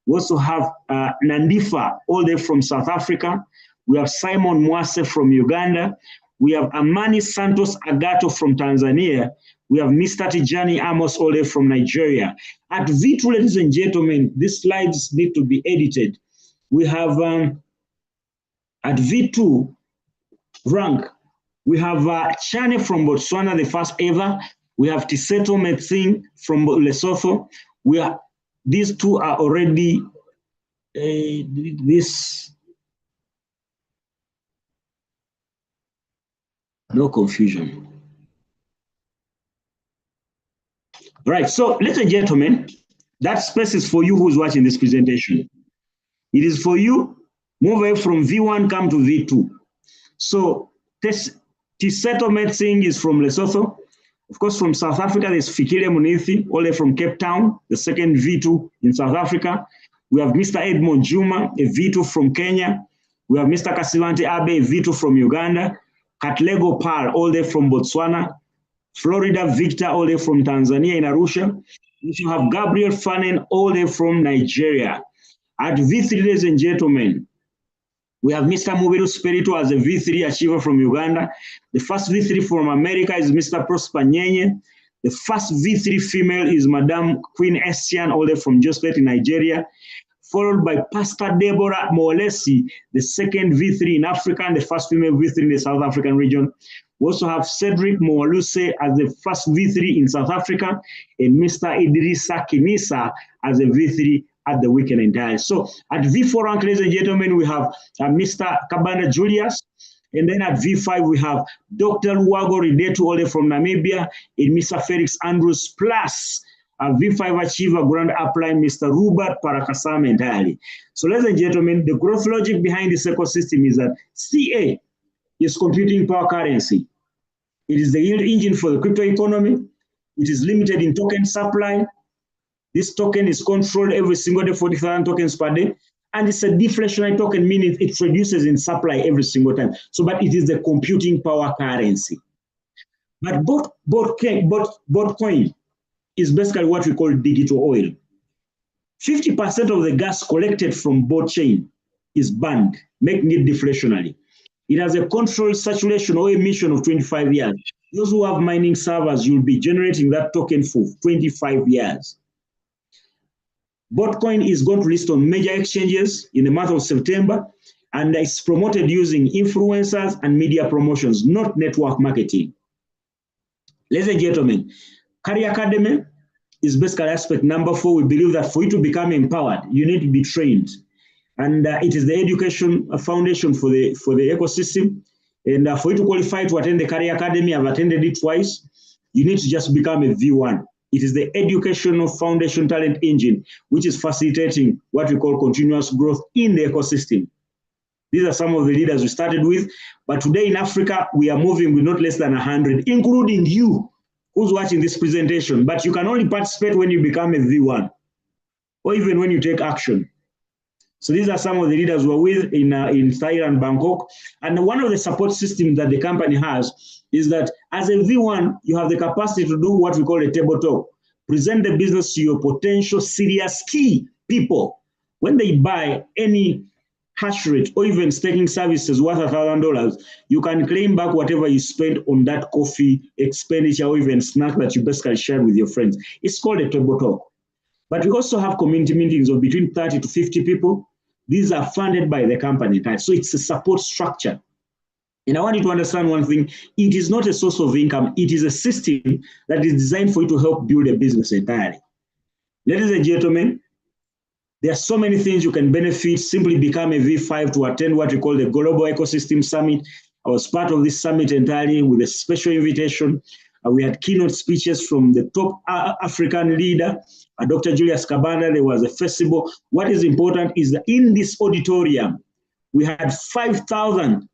A: We also have Nandifa Ole from South Africa. We have Simon Mwase from Uganda. We have Amani Santos Agato from Tanzania. We have Mr. Tijani Amos Ole from Nigeria. At V2, ladies and gentlemen, these slides need to be edited. We have at V2 rank, we have Chane from Botswana, the first ever. We have Tiseto Metsing from Lesotho. These two are already no confusion. Right, so ladies and gentlemen, that space is for you who's watching this presentation. It is for you, move away from V1, come to V2. So Tiseto Metsing is from Lesotho. Of course, from South Africa, there's Fikile Munithi, all from Cape Town, the second V2 in South Africa. We have Mr. Edmond Juma, a V2 from Kenya. We have Mr. Kasivante Abe, a V2 from Uganda. Katlego Pal, all there from Botswana. Florida Victor, all there from Tanzania in Arusha. We have Gabriel Fanen, all there from Nigeria. At V3, ladies and gentlemen, we have Mr. Mubiru Spirito as a V3 achiever from Uganda. The first V3 from America is Mr. Prosper Nyenye. The first V3 female is Madame Queen Estian, all there from Jos Plate in Nigeria, followed by Pastor Deborah Moolesi, the second V3 in Africa and the first female V3 in the South African region. We also have Cedric Moaluse as the first V3 in South Africa, and Mr. Idrissa Kinisa as a V3 at the weekend entirely. So at V4 rank, ladies and gentlemen, we have Mr. Kabanda Julius. And then at V5, we have Dr. Luago Ridetu Ole from Namibia and Mr. Felix Andrews, plus a V5 achiever grand upline, Mr. Robert Parakasame entirely. So ladies and gentlemen, the growth logic behind this ecosystem is that CA is computing power currency. It is the yield engine for the crypto economy. It is limited in token supply. This token is controlled every single day, 40,000 tokens per day. And it's a deflationary token, meaning it reduces in supply every single time. So, but it is the computing power currency. But Botchain is basically what we call digital oil. 50% of the gas collected from Botchain is banned, making it deflationary. It has a controlled saturation or emission of 25 years. Those who have mining servers, you'll be generating that token for 25 years. Botchain is going to list on major exchanges in the month of September, and it's promoted using influencers and media promotions, not network marketing. Ladies and gentlemen, Career Academy is basically aspect number 4. We believe that for you to become empowered, you need to be trained. And it is the education foundation for the ecosystem. And for you to qualify to attend the Career Academy, I've attended it twice. You need to just become a V1. It is the educational foundation talent engine, which is facilitating what we call continuous growth in the ecosystem. These are some of the leaders we started with. But today in Africa, we are moving with not less than 100, including you who's watching this presentation. But you can only participate when you become a V1 or even when you take action. So these are some of the leaders we're with in Thailand and Bangkok. And one of the support systems that the company has is that as a V1, you have the capacity to do what we call a table talk. Present the business to your potential serious key people. When they buy any hash rate or even staking services worth $1,000, you can claim back whatever you spent on that coffee expenditure or even snack that you basically shared with your friends. It's called a table talk. But we also have community meetings of between 30 to 50 people. These are funded by the company. So it's a support structure And I want you to understand one thing. It is not a source of income. It is a system that is designed for you to help build a business entirely. Ladies and gentlemen, there are so many things you can benefit. Simply become a V5 to attend what we call the Global Ecosystem Summit. I was part of this summit entirely with a special invitation. We had keynote speeches from the top African leader, Dr. Julius Kabanda. There was a festival. What is important is that in this auditorium, we had 5,000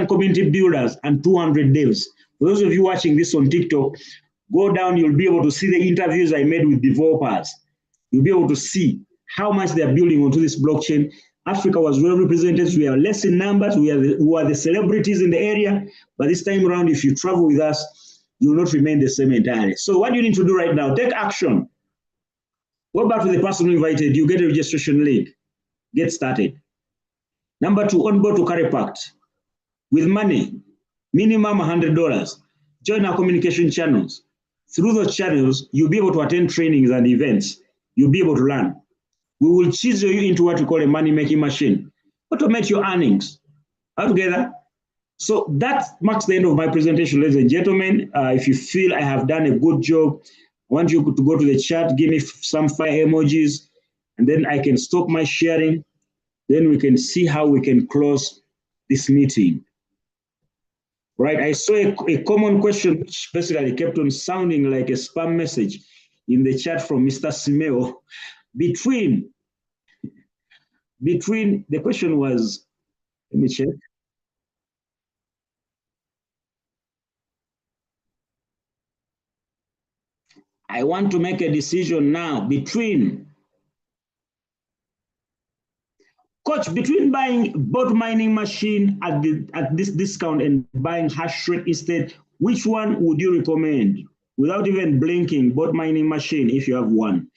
A: community builders and 200 devs. For those of you watching this on TikTok, go down, you'll be able to see the interviews I made with developers. You'll be able to see how much they're building onto this blockchain. Africa was well represented. We are less in numbers. We are the celebrities in the area. But this time around, if you travel with us, you will not remain the same entirely. So what you need to do right now, take action. Go back to the person who invited you, get a registration link, get started. Number 2, onboard to Carry Pact. With money, minimum $100. Join our communication channels. Through those channels, you'll be able to attend trainings and events. You'll be able to learn. We will chisel you into what we call a money-making machine. Automate your earnings. All together. So that marks the end of my presentation, ladies and gentlemen. If you feel I have done a good job, I want you to go to the chat, give me some fire emojis, and then I can stop my sharing. Then we can see how we can close this meeting. Right, I saw a common question which basically kept on sounding like a spam message in the chat from Mr. Simeo. Between the question was, let me check. I want to make a decision now between, Coach, between buying bot mining machine at this discount and buying hash rate instead, which one would you recommend? Without even blinking, bot mining machine if you have one.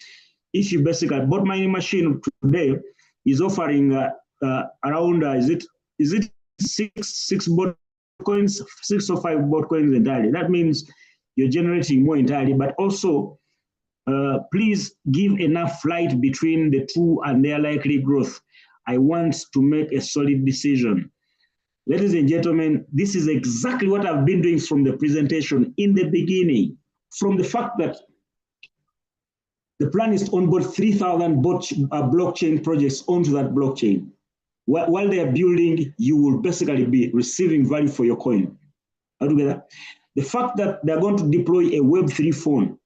A: If you basically, bot mining machine today is offering around, is it six bot coins, 6 or 5 bot coins entirely. That means you're generating more entirely, but also please give enough light between the two and their likely growth. I want to make a solid decision. Ladies and gentlemen, this is exactly what I've been doing from the presentation in the beginning, from the fact that the plan is to onboard 3,000 blockchain projects onto that blockchain. While they are building, you will basically be receiving value for your coin. Altogether, the fact that they're going to deploy a Web3 phone,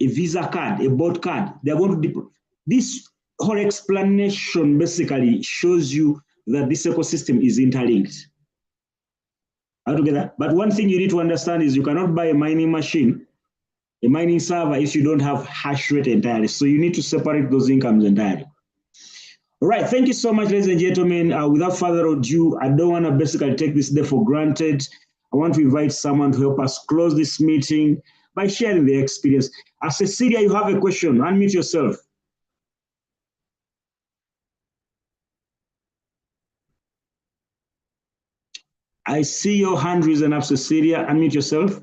A: a Visa card, a bot card, they're going to deploy. This whole explanation basically shows you that this ecosystem is interlinked. Altogether, but one thing you need to understand is you cannot buy a mining machine, a mining server, if you don't have hash rate entirely. So you need to separate those incomes entirely. All right, thank you so much, ladies and gentlemen. Without further ado, I don't want to basically take this day for granted. I want to invite someone to help us close this meeting by sharing their experience. Cecilia, you have a question. Unmute yourself. I see your hand risen up, Cecilia. Unmute yourself.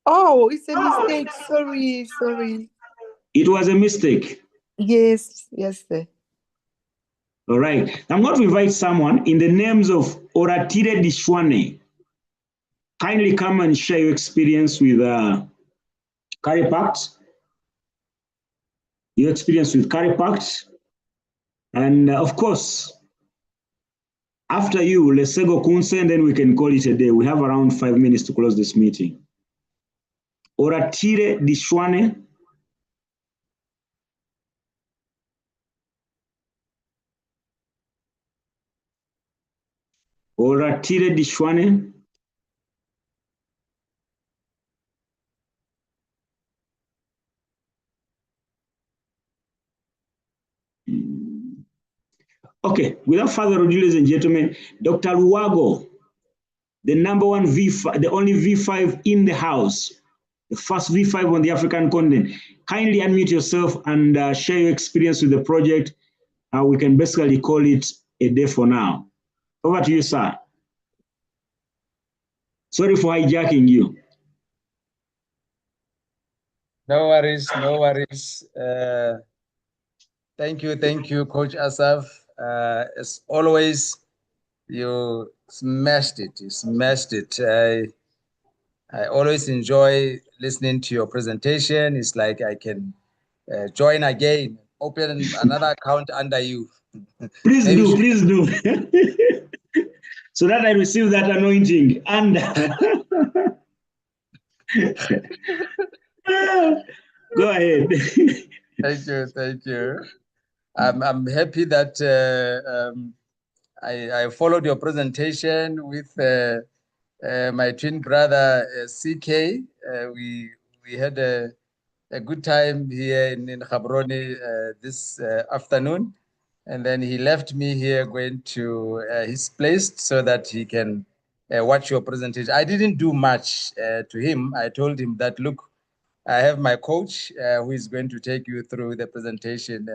B: Oh, it's a mistake. Sorry.
A: It was a mistake.
B: Yes, sir.
A: All right. I'm going to invite someone in the names of Oratire Dishwane. Kindly come and share your experience with Carry Pact. Your experience with Carry Pact. And of course, after you, Lesego Kunse, and then we can call it a day. We have around 5 minutes to close this meeting. Oratire Dishwane. Oratire Dishwane. Okay, without further ado, ladies and gentlemen, Dr. Luago, the #1 V5, the only V5 in the house, the first V5 on the African continent. Kindly unmute yourself and share your experience with the project. We can basically call it a day for now. Over to you, sir. Sorry for hijacking you.
C: No worries. Thank you, Coach Asaf. As always, You smashed it. You smashed it. I always enjoy listening to your presentation. It's like I can join again, open another account under you.
A: Please
C: Maybe
A: do, please do. So that I receive that anointing. And go ahead.
C: thank you, thank you. I'm happy that I followed your presentation with my twin brother CK. We had a good time here in Gaborone this afternoon, and then he left me here going to his place so that he can watch your presentation. I didn't do much to him. I told him that, look, I have my coach who is going to take you through the presentation.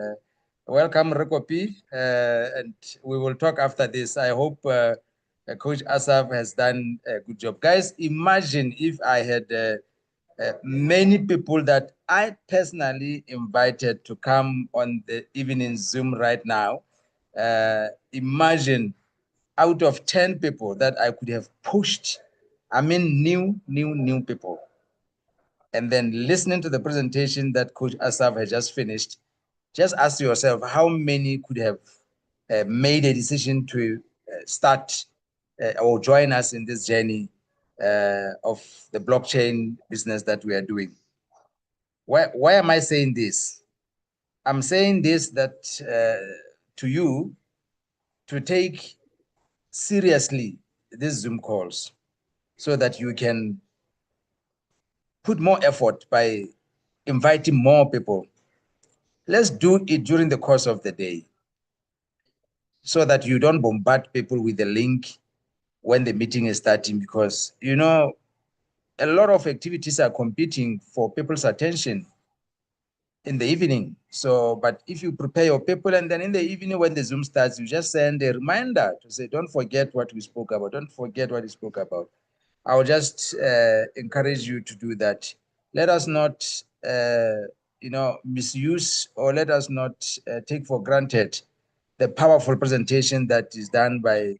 C: Welcome, Rekopi, and we will talk after this. I hope Coach Asaf has done a good job. Guys, imagine if I had many people that I personally invited to come on the evening Zoom right now. Imagine out of 10 people that I could have pushed, I mean, new people. And then listening to the presentation that Coach Asaf has just finished, just ask yourself how many could have made a decision to start or join us in this journey of the blockchain business that we are doing. Why am I saying this? I'm saying this that to you to take seriously these Zoom calls so that you can put more effort by inviting more people. Let's do it during the course of the day so that you don't bombard people with the link when the meeting is starting, because, you know, a lot of activities are competing for people's attention in the evening. So, but if you prepare your people and then in the evening when the Zoom starts, you just send a reminder to say, don't forget what we spoke about. Don't forget what we spoke about. I will just encourage you to do that. Let us not, you know, misuse, or let us not take for granted the powerful presentation that is done by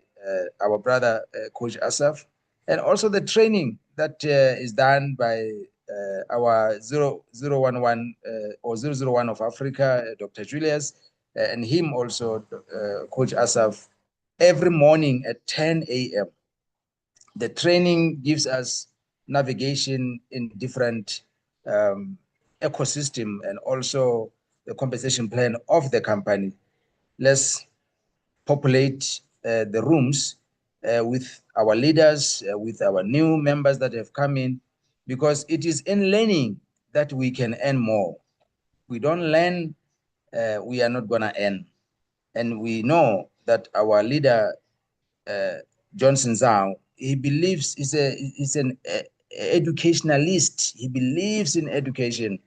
C: our brother, Coach Asaf, and also the training that is done by our 0011 or 001 of Africa, Dr. Julius, and him also, Coach Asaf, every morning at 10 a.m. The training gives us navigation in different ecosystem and also the compensation plan of the company. Let's populate the rooms with our leaders, with our new members that have come in, because it is in learning that we can earn more. We don't learn, we are not gonna earn. And we know that our leader, Johnson Zhao, he believes he's an educationalist. He believes in education,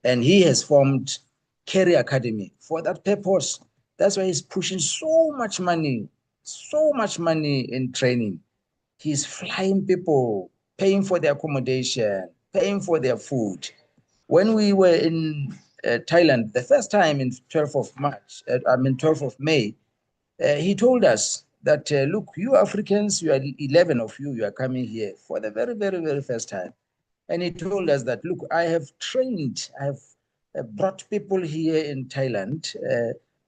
C: and he has formed Career Academy for that purpose. That's why he's pushing so much money in training. He's flying people, paying for their accommodation, paying for their food. When we were in Thailand, the first time in 12th of March, 12th of May, he told us that, look, you Africans, you are 11 of you, you are coming here for the very first time. And he told us that, look, I have trained, I have brought people here in Thailand,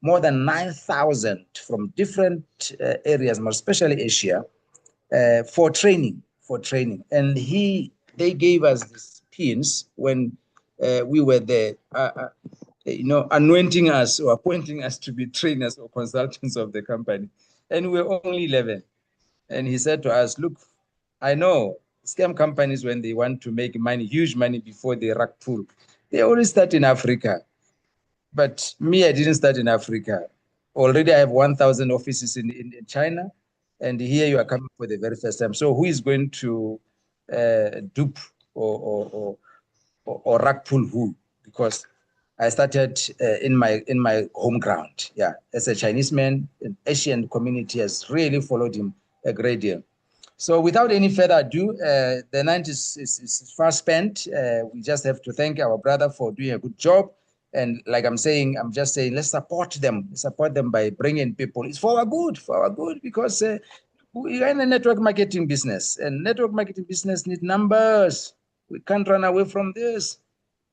C: more than 9,000 from different areas, more especially Asia, for training. And they gave us these pins when we were there, you know, anointing us or appointing us to be trainers or consultants of the company. And we were only 11. And he said to us, look, I know scam companies, when they want to make money, huge money before they rug pull, they always start in Africa. But me, I didn't start in Africa. Already I have 1,000 offices in China, and here you are coming for the very first time. So who is going to dupe or rug pull who? Because I started in my home ground. Yeah, as a Chinese man, an Asian community has really followed him a great deal. So without any further ado, the night is far spent. We just have to thank our brother for doing a good job. And like I'm just saying, let's support them by bringing people. It's for our good, because We are in a network marketing business, and network marketing business need numbers. We can't run away from this.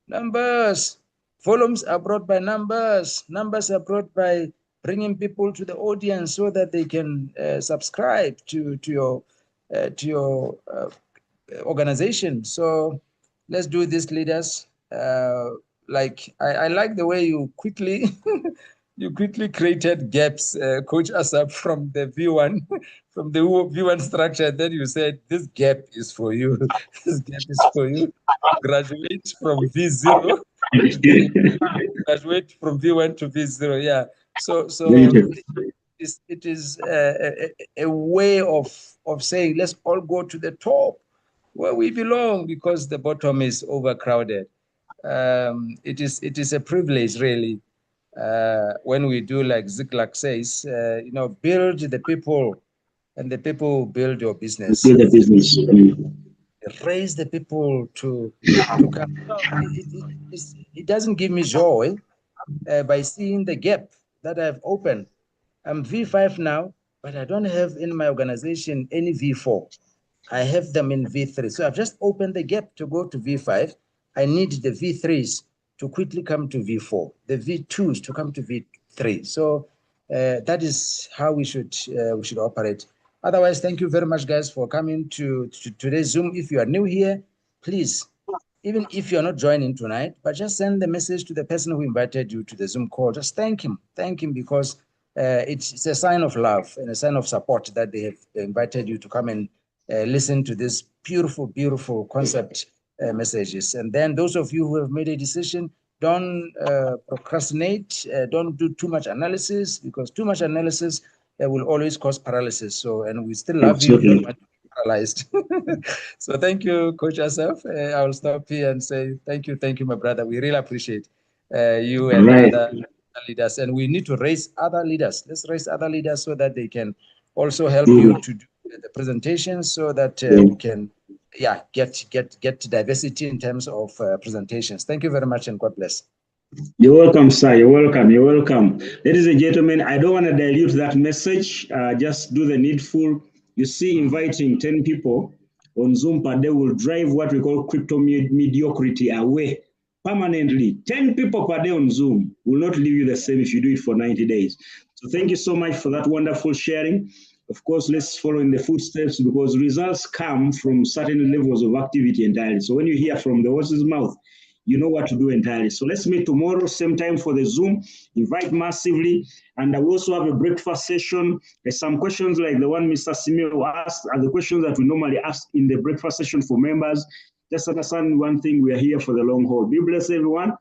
C: Numbers. Volumes are brought by numbers. Numbers are brought by bringing people to the audience so that they can subscribe to your organization. So let's do this, leaders. Like I like the way you quickly you quickly created gaps, Coach Asap, from the V1 from the V1 structure. Then you said this gap is for you. This gap is for you. Graduate from V0 graduate from V1 to V0. Yeah. So it is a way of saying let's all go to the top where we belong, because the bottom is overcrowded. It is a privilege, really, when we do like Ziklag says, build the people, and the people build your business.
A: Build a business.
C: Raise the people to come. It doesn't give me joy by seeing the gap that I've opened. I'm V5 now, but I don't have in my organization any V4. I have them in V3. So I've just opened the gap to go to V5. I need the V3s to quickly come to V4, the V2s to come to V3. So that is how we should operate. Otherwise, thank you very much, guys, for coming to today's Zoom. If you are new here, please, even if you're not joining tonight, but just send the message to the person who invited you to the Zoom call. Just thank him because it's a sign of love and a sign of support that they have invited you to come and listen to this beautiful, beautiful concept messages. And then those of you who have made a decision, don't procrastinate, don't do too much analysis, because too much analysis will always cause paralysis. So, and we still love you, we don't want to be paralyzed. So thank you, Coach Asaf. I will stop here and say thank you, my brother. We really appreciate you and other leaders, and we need to raise other leaders. Let's raise other leaders so that they can also help you to do the presentation, so that we can get diversity in terms of presentations. Thank you very much, and God bless.
A: You're welcome, sir. You're welcome. You're welcome. Ladies and gentlemen, I don't want to dilute that message. Just do the needful. You see, inviting 10 people on Zoom per day will drive what we call crypto mediocrity away permanently. 10 people per day on Zoom will not leave you the same if you do it for 90 days. So thank you so much for that wonderful sharing. Of course, let's follow in the footsteps, because results come from certain levels of activity entirely. So when you hear from the horse's mouth, you know what to do entirely. So let's meet tomorrow, same time for the Zoom. Invite massively. And I will also have a breakfast session. There's some questions like the one Mr. Simeo asked are the questions that we normally ask in the breakfast session for members. Just understand one thing, we are here for the long haul. Be blessed, everyone.